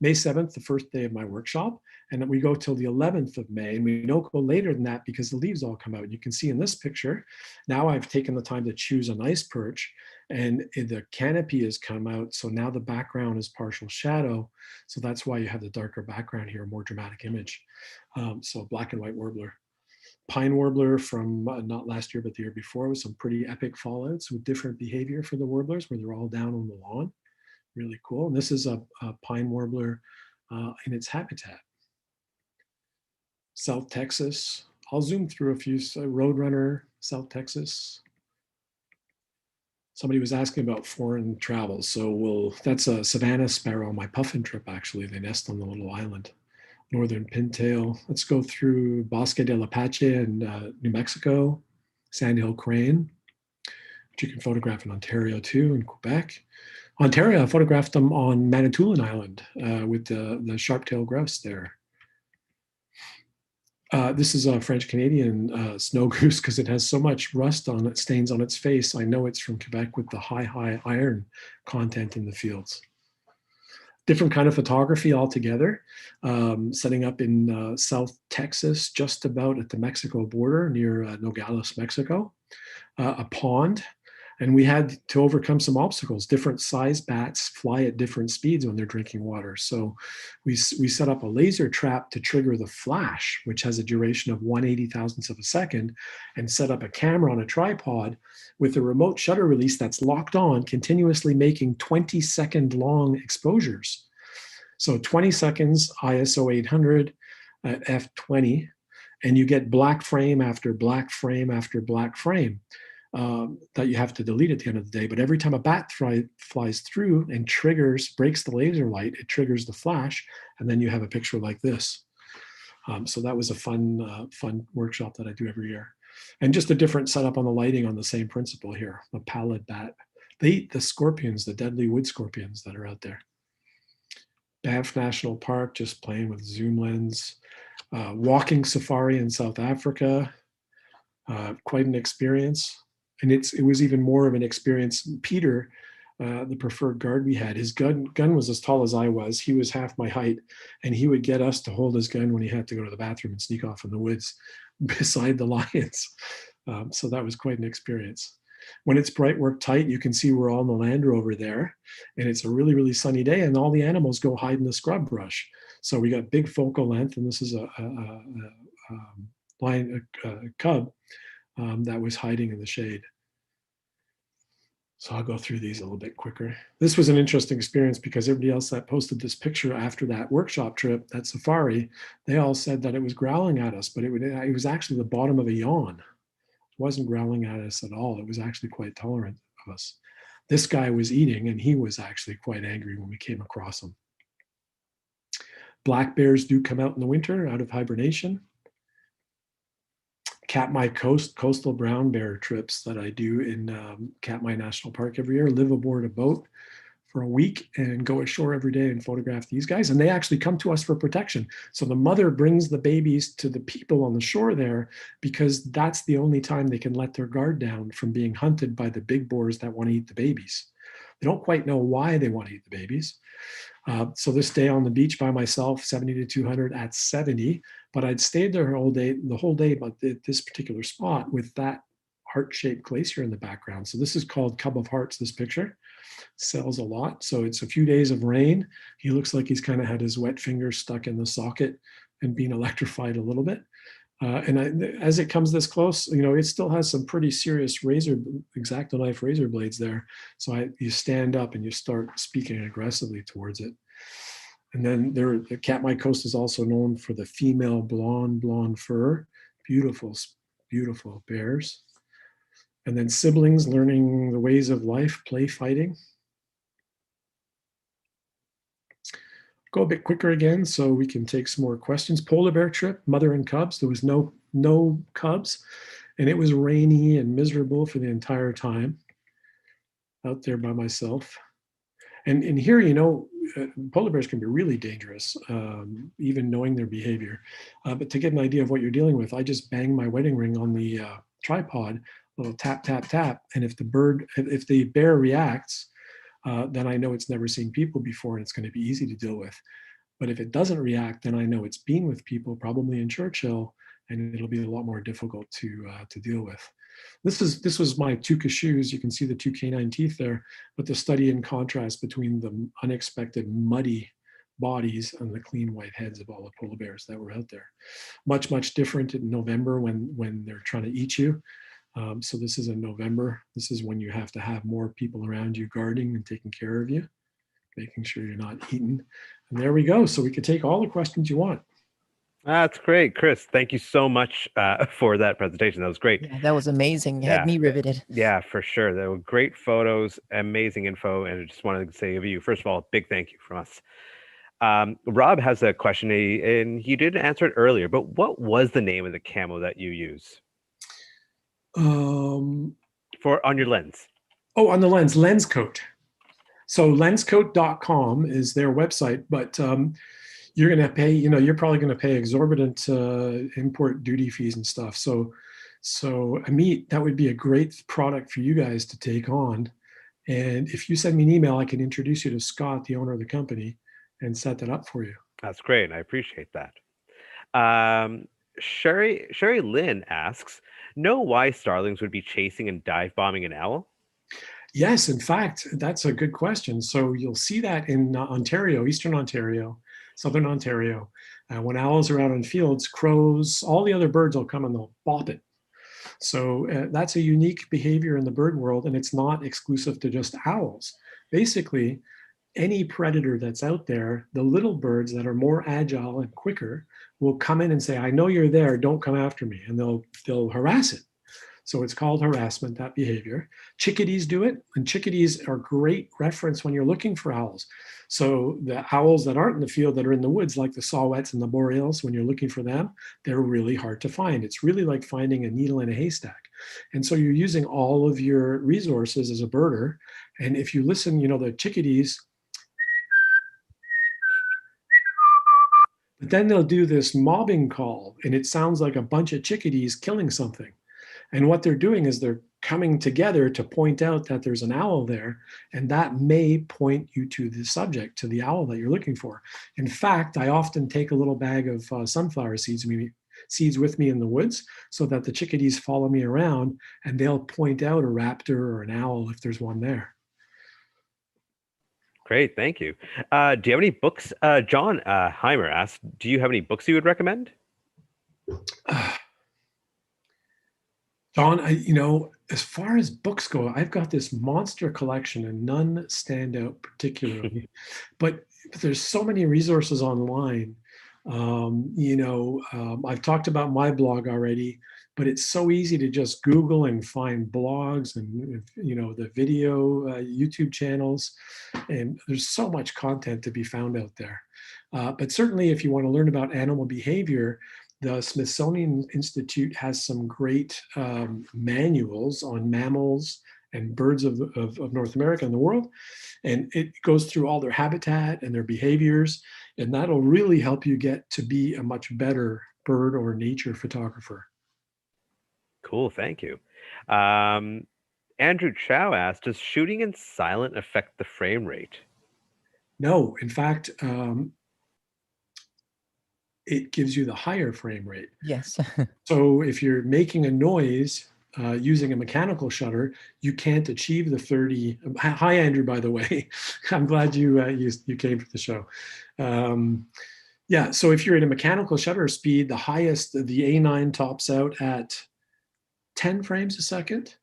May 7th, the first day of my workshop. And then we go till the 11th of May, and we don't go later than that because the leaves all come out. You can see in this picture, now I've taken the time to choose a nice perch, and the canopy has come out. So now the background is partial shadow. So that's why you have the darker background here, a more dramatic image. So black and white warbler. Pine warbler from not last year, but the year before, with some pretty epic fallouts with different behavior for the warblers where they're all down on the lawn. Really cool. And this is a pine warbler in its habitat. South Texas. I'll zoom through a few. Roadrunner, South Texas. Somebody was asking about foreign travel. So that's a Savannah sparrow on my puffin trip, actually. They nest on the little island. Northern pintail. Let's go through Bosque del Apache in New Mexico, sandhill crane, which you can photograph in Ontario too, in Quebec. Ontario, I photographed them on Manitoulin Island with the sharp-tailed grouse there. This is a French-Canadian snow goose because it has so much rust on it, stains on its face. I know it's from Quebec with the high iron content in the fields. Different kind of photography altogether, setting up in South Texas, just about at the Mexico border near Nogales, Mexico, a pond. And we had to overcome some obstacles. Different size bats fly at different speeds when they're drinking water. So we set up a laser trap to trigger the flash, which has a duration of 1/80,000th of a second, and set up a camera on a tripod with a remote shutter release that's locked on, continuously making 20-second long exposures. So 20 seconds, ISO 800 at f20, and you get black frame after black frame after black frame. That you have to delete at the end of the day. But every time a bat flies through and breaks the laser light, it triggers the flash, and then you have a picture like this. So that was a fun workshop that I do every year. And just a different setup on the lighting on the same principle here, a pallid bat. They eat the scorpions, the deadly wood scorpions that are out there. Banff National Park, just playing with zoom lens. Walking safari in South Africa, quite an experience. And it was even more of an experience. Peter, the preferred guard we had, his gun was as tall as I was. He was half my height, and he would get us to hold his gun when he had to go to the bathroom and sneak off in the woods beside the lions. So that was quite an experience. When it's bright work tight, you can see we're all in the Land Rover there, and it's a really, really sunny day, and all the animals go hide in the scrub brush. So we got big focal length, and this is a cub that was hiding in the shade. So I'll go through these a little bit quicker. This was an interesting experience because everybody else that posted this picture after that workshop trip, that safari, they all said that it was growling at us, but it was actually the bottom of a yawn. It wasn't growling at us at all. It was actually quite tolerant of us. This guy was eating, and he was actually quite angry when we came across him. Black bears do come out in the winter out of hibernation. Katmai coastal brown bear trips that I do in Katmai National Park every year, live aboard a boat for a week and go ashore every day and photograph these guys. And they actually come to us for protection. So the mother brings the babies to the people on the shore there because that's the only time they can let their guard down from being hunted by the big boars that want to eat the babies. They don't quite know why they want to eat the babies. So this day on the beach by myself, 70 to 200 at 70, but I'd stayed there the whole day, but at this particular spot with that heart-shaped glacier in the background. So this is called Cub of Hearts, this picture. Sells a lot. So it's a few days of rain. He looks like he's kind of had his wet fingers stuck in the socket and being electrified a little bit. As it comes this close, it still has some pretty serious X-Acto knife razor blades there. So you stand up and you start speaking aggressively towards it. And then the Katmai Coast is also known for the female blonde fur. Beautiful, beautiful bears. And then siblings learning the ways of life, play fighting. Go a bit quicker again so we can take some more questions. Polar bear trip, mother and cubs. There was no cubs, and it was rainy and miserable for the entire time out there by myself. And here, polar bears can be really dangerous, even knowing their behavior. But to get an idea of what you're dealing with, I just bang my wedding ring on the tripod, little tap, tap, tap. And if the bear reacts, then I know it's never seen people before and it's going to be easy to deal with. But if it doesn't react, then I know it's been with people, probably in Churchill, and it'll be a lot more difficult to deal with. This was my two cashews. You can see the two canine teeth there, but the study in contrast between the unexpected muddy bodies and the clean white heads of all the polar bears that were out there. Much, much different in November when they're trying to eat you. So this is in November. This is when you have to have more people around you guarding and taking care of you, making sure you're not eaten. And there we go. So we could take all the questions you want. That's great, Chris. Thank you so much for that presentation. That was great. Yeah, that was amazing. You had me riveted. Yeah, for sure. They were great photos, amazing info, and I just wanted to say of you, first of all, big thank you from us. Rob has a question, and he did answer it earlier, but what was the name of the camo that you use? On your lens. Oh, on the lens, Lenscoat. So lenscoat.com is their website, but you're going to pay, you're probably going to pay exorbitant import duty fees and stuff. So Amit, that would be a great product for you guys to take on. And if you send me an email, I can introduce you to Scott, the owner of the company, and set that up for you. That's great. I appreciate that. Sherry Lynn asks, know why starlings would be chasing and dive bombing an owl? Yes, in fact, that's a good question. So you'll see that in Ontario, Eastern Ontario, Southern Ontario. When owls are out on fields, crows, all the other birds will come and they'll bop it. So that's a unique behavior in the bird world, and it's not exclusive to just owls. Basically, any predator that's out there, the little birds that are more agile and quicker will come in and say, I know you're there, don't come after me. And they'll harass it. So it's called harassment, that behavior. Chickadees do it, and chickadees are great reference when you're looking for owls. So the owls that aren't in the field, that are in the woods, like the saw-whets and the boreals, when you're looking for them, they're really hard to find. It's really like finding a needle in a haystack. And so you're using all of your resources as a birder. And if you listen, the chickadees, but then they'll do this mobbing call, and it sounds like a bunch of chickadees killing something. And what they're doing is they're coming together to point out that there's an owl there, and that may point you to the subject, to the owl that you're looking for. In fact, I often take a little bag of sunflower seeds with me in the woods so that the chickadees follow me around, and they'll point out a raptor or an owl if there's one there. Great, thank you. Do you have any books? John Heimer asked, do you have any books you would recommend? John, as far as books go, I've got this monster collection and none stand out particularly, but there's so many resources online. I've talked about my blog already. but it's so easy to just Google and find blogs and, the video YouTube channels, and there's so much content to be found out there. But certainly if you want to learn about animal behavior, the Smithsonian Institute has some great manuals on mammals and birds of North America and the world. And it goes through all their habitat and their behaviors. And that'll really help you get to be a much better bird or nature photographer. Cool, thank you. Andrew Chow asked, does shooting in silent affect the frame rate? No, in fact, it gives you the higher frame rate. Yes. So if you're making a noise using a mechanical shutter, you can't achieve the 30. Hi, Andrew, by the way. I'm glad you came to the show. Yeah, so if you're in a mechanical shutter speed, the highest, the A9 tops out at 10 frames a second,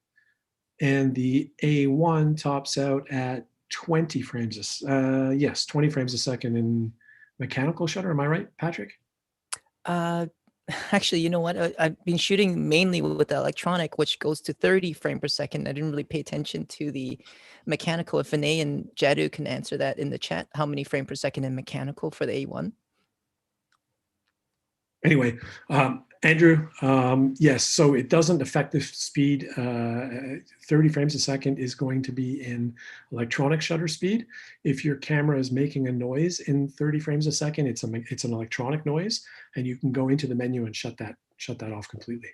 and the A1 tops out at 20 frames. Yes, 20 frames a second in mechanical shutter. Am I right, Patrick? Actually, you know what? I've been shooting mainly with the electronic, which goes to 30 frame per second. I didn't really pay attention to the mechanical. If Vinay and Jadu can answer that in the chat, how many frame per second in mechanical for the A1? Anyway, Andrew, yes, so it doesn't affect the speed. 30 frames a second is going to be in electronic shutter speed. If your camera is making a noise in 30 frames a second, it's an electronic noise, and you can go into the menu and shut that off completely.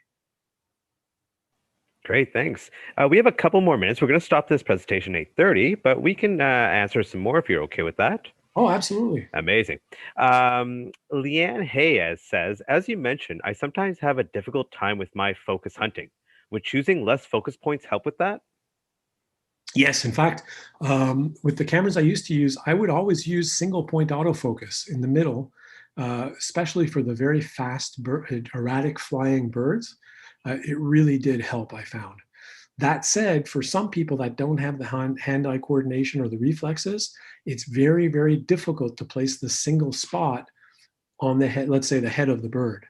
Great, thanks. We have a couple more minutes. We're going to stop this presentation at 8:30, but we can answer some more if you're okay with that. Oh, absolutely. Amazing. Leanne Hayes says, as you mentioned, I sometimes have a difficult time with my focus hunting. Would choosing less focus points help with that? Yes, in fact, with the cameras I used to use, I would always use single point autofocus in the middle, especially for the very fast, erratic flying birds. It really did help, I found. That said, for some people that don't have the hand-eye coordination or the reflexes, it's very, very difficult to place the single spot on the head, let's say the head of the bird.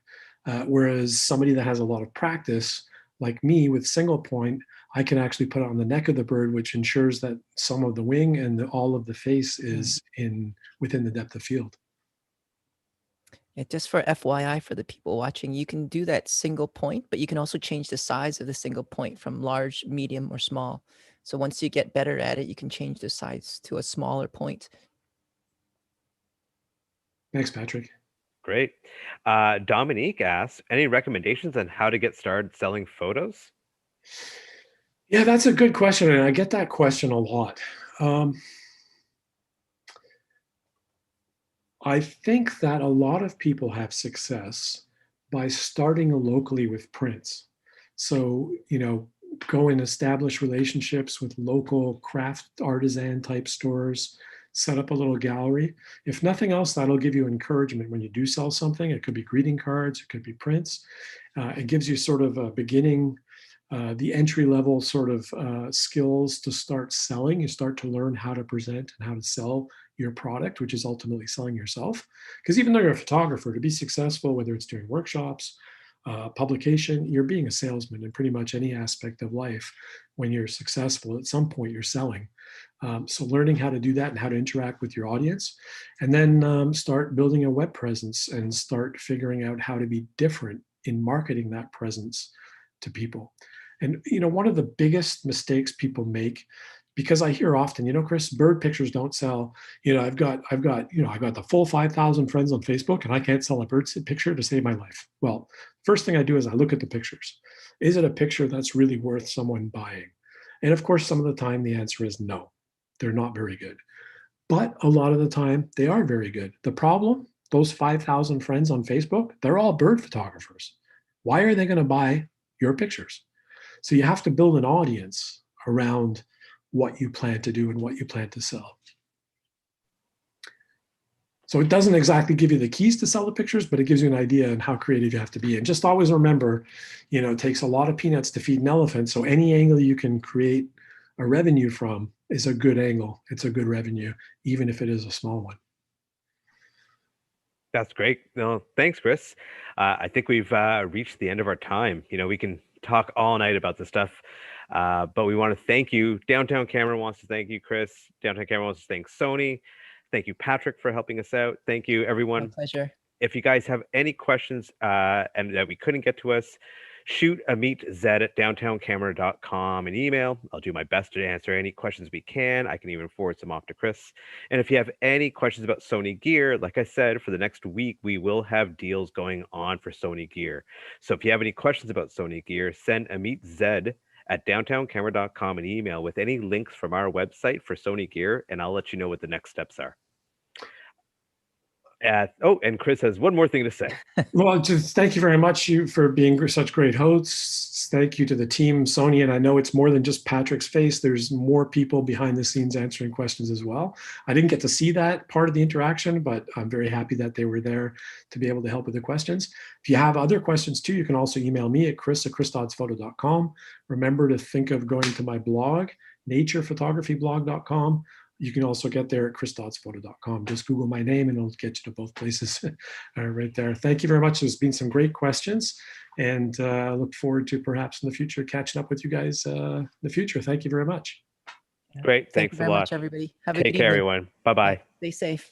Whereas somebody that has a lot of practice, like me with single point, I can actually put it on the neck of the bird, which ensures that some of the wing and all of the face is within the depth of field. Yeah, just for FYI for the people watching, you can do that single point, but you can also change the size of the single point from large, medium, or small. So once you get better at it, you can change the size to a smaller point. Thanks, Patrick. Great. Dominique asks, any recommendations on how to get started selling photos? Yeah, that's a good question, and I get that question a lot. I think that a lot of people have success by starting locally with prints. So, go and establish relationships with local craft artisan type stores, set up a little gallery. If nothing else, that'll give you encouragement when you do sell something. It could be greeting cards, it could be prints. It gives you sort of a beginning, the entry level sort of skills to start selling. You start to learn how to present and how to sell your product, which is ultimately selling yourself. Because even though you're a photographer, to be successful, whether it's doing workshops, publication, you're being a salesman in pretty much any aspect of life. When you're successful, at some point you're selling. So learning how to do that and how to interact with your audience, and then start building a web presence and start figuring out how to be different in marketing that presence to people. And one of the biggest mistakes people make, because I hear often, Chris, bird pictures don't sell. I've got the full 5,000 friends on Facebook, and I can't sell a bird picture to save my life. Well, first thing I do is I look at the pictures. Is it a picture that's really worth someone buying? And of course, some of the time the answer is no, they're not very good. But a lot of the time they are very good. The problem, those 5,000 friends on Facebook, they're all bird photographers. Why are they going to buy your pictures? So you have to build an audience around what you plan to do and what you plan to sell. So it doesn't exactly give you the keys to sell the pictures, but it gives you an idea on how creative you have to be. And just always remember, it takes a lot of peanuts to feed an elephant. So any angle you can create a revenue from is a good angle. It's a good revenue, even if it is a small one. That's great. No, thanks, Chris. I think we've reached the end of our time. We can talk all night about this stuff, but we want to thank you. Downtown Camera wants to thank you, Chris. Downtown Camera wants to thank Sony. Thank you, Patrick, for helping us out. Thank you, My everyone. pleasure. If you guys have any questions and that we couldn't get to us, shoot ameetzed@downtowncamera.com an email. I'll do my best to answer any questions we can. I can even forward some off to Chris. And if you have any questions about Sony gear, like I said, for the next week, we will have deals going on for Sony gear. So if you have any questions about Sony gear, send ameetzed@downtowncamera.com an email with any links from our website for Sony gear, and I'll let you know what the next steps are. And Chris has one more thing to say. Well, just thank you very much for being such great hosts. Thank you to the team, Sony. And I know it's more than just Patrick's face. There's more people behind the scenes answering questions as well. I didn't get to see that part of the interaction, but I'm very happy that they were there to be able to help with the questions. If you have other questions too, you can also email me at chris@chrisdoddsphoto.com. Remember to think of going to my blog, naturephotographyblog.com. You can also get there at chrisdoddsphoto.com. Just Google my name and it'll get you to both places right there. Thank you very much. There's been some great questions, and look forward to perhaps in the future catching up with you guys in the future. Thank you very much. Great. Thank Thanks you a very lot. much, everybody. Have a Take good care, evening. everyone. Bye-bye. Stay safe.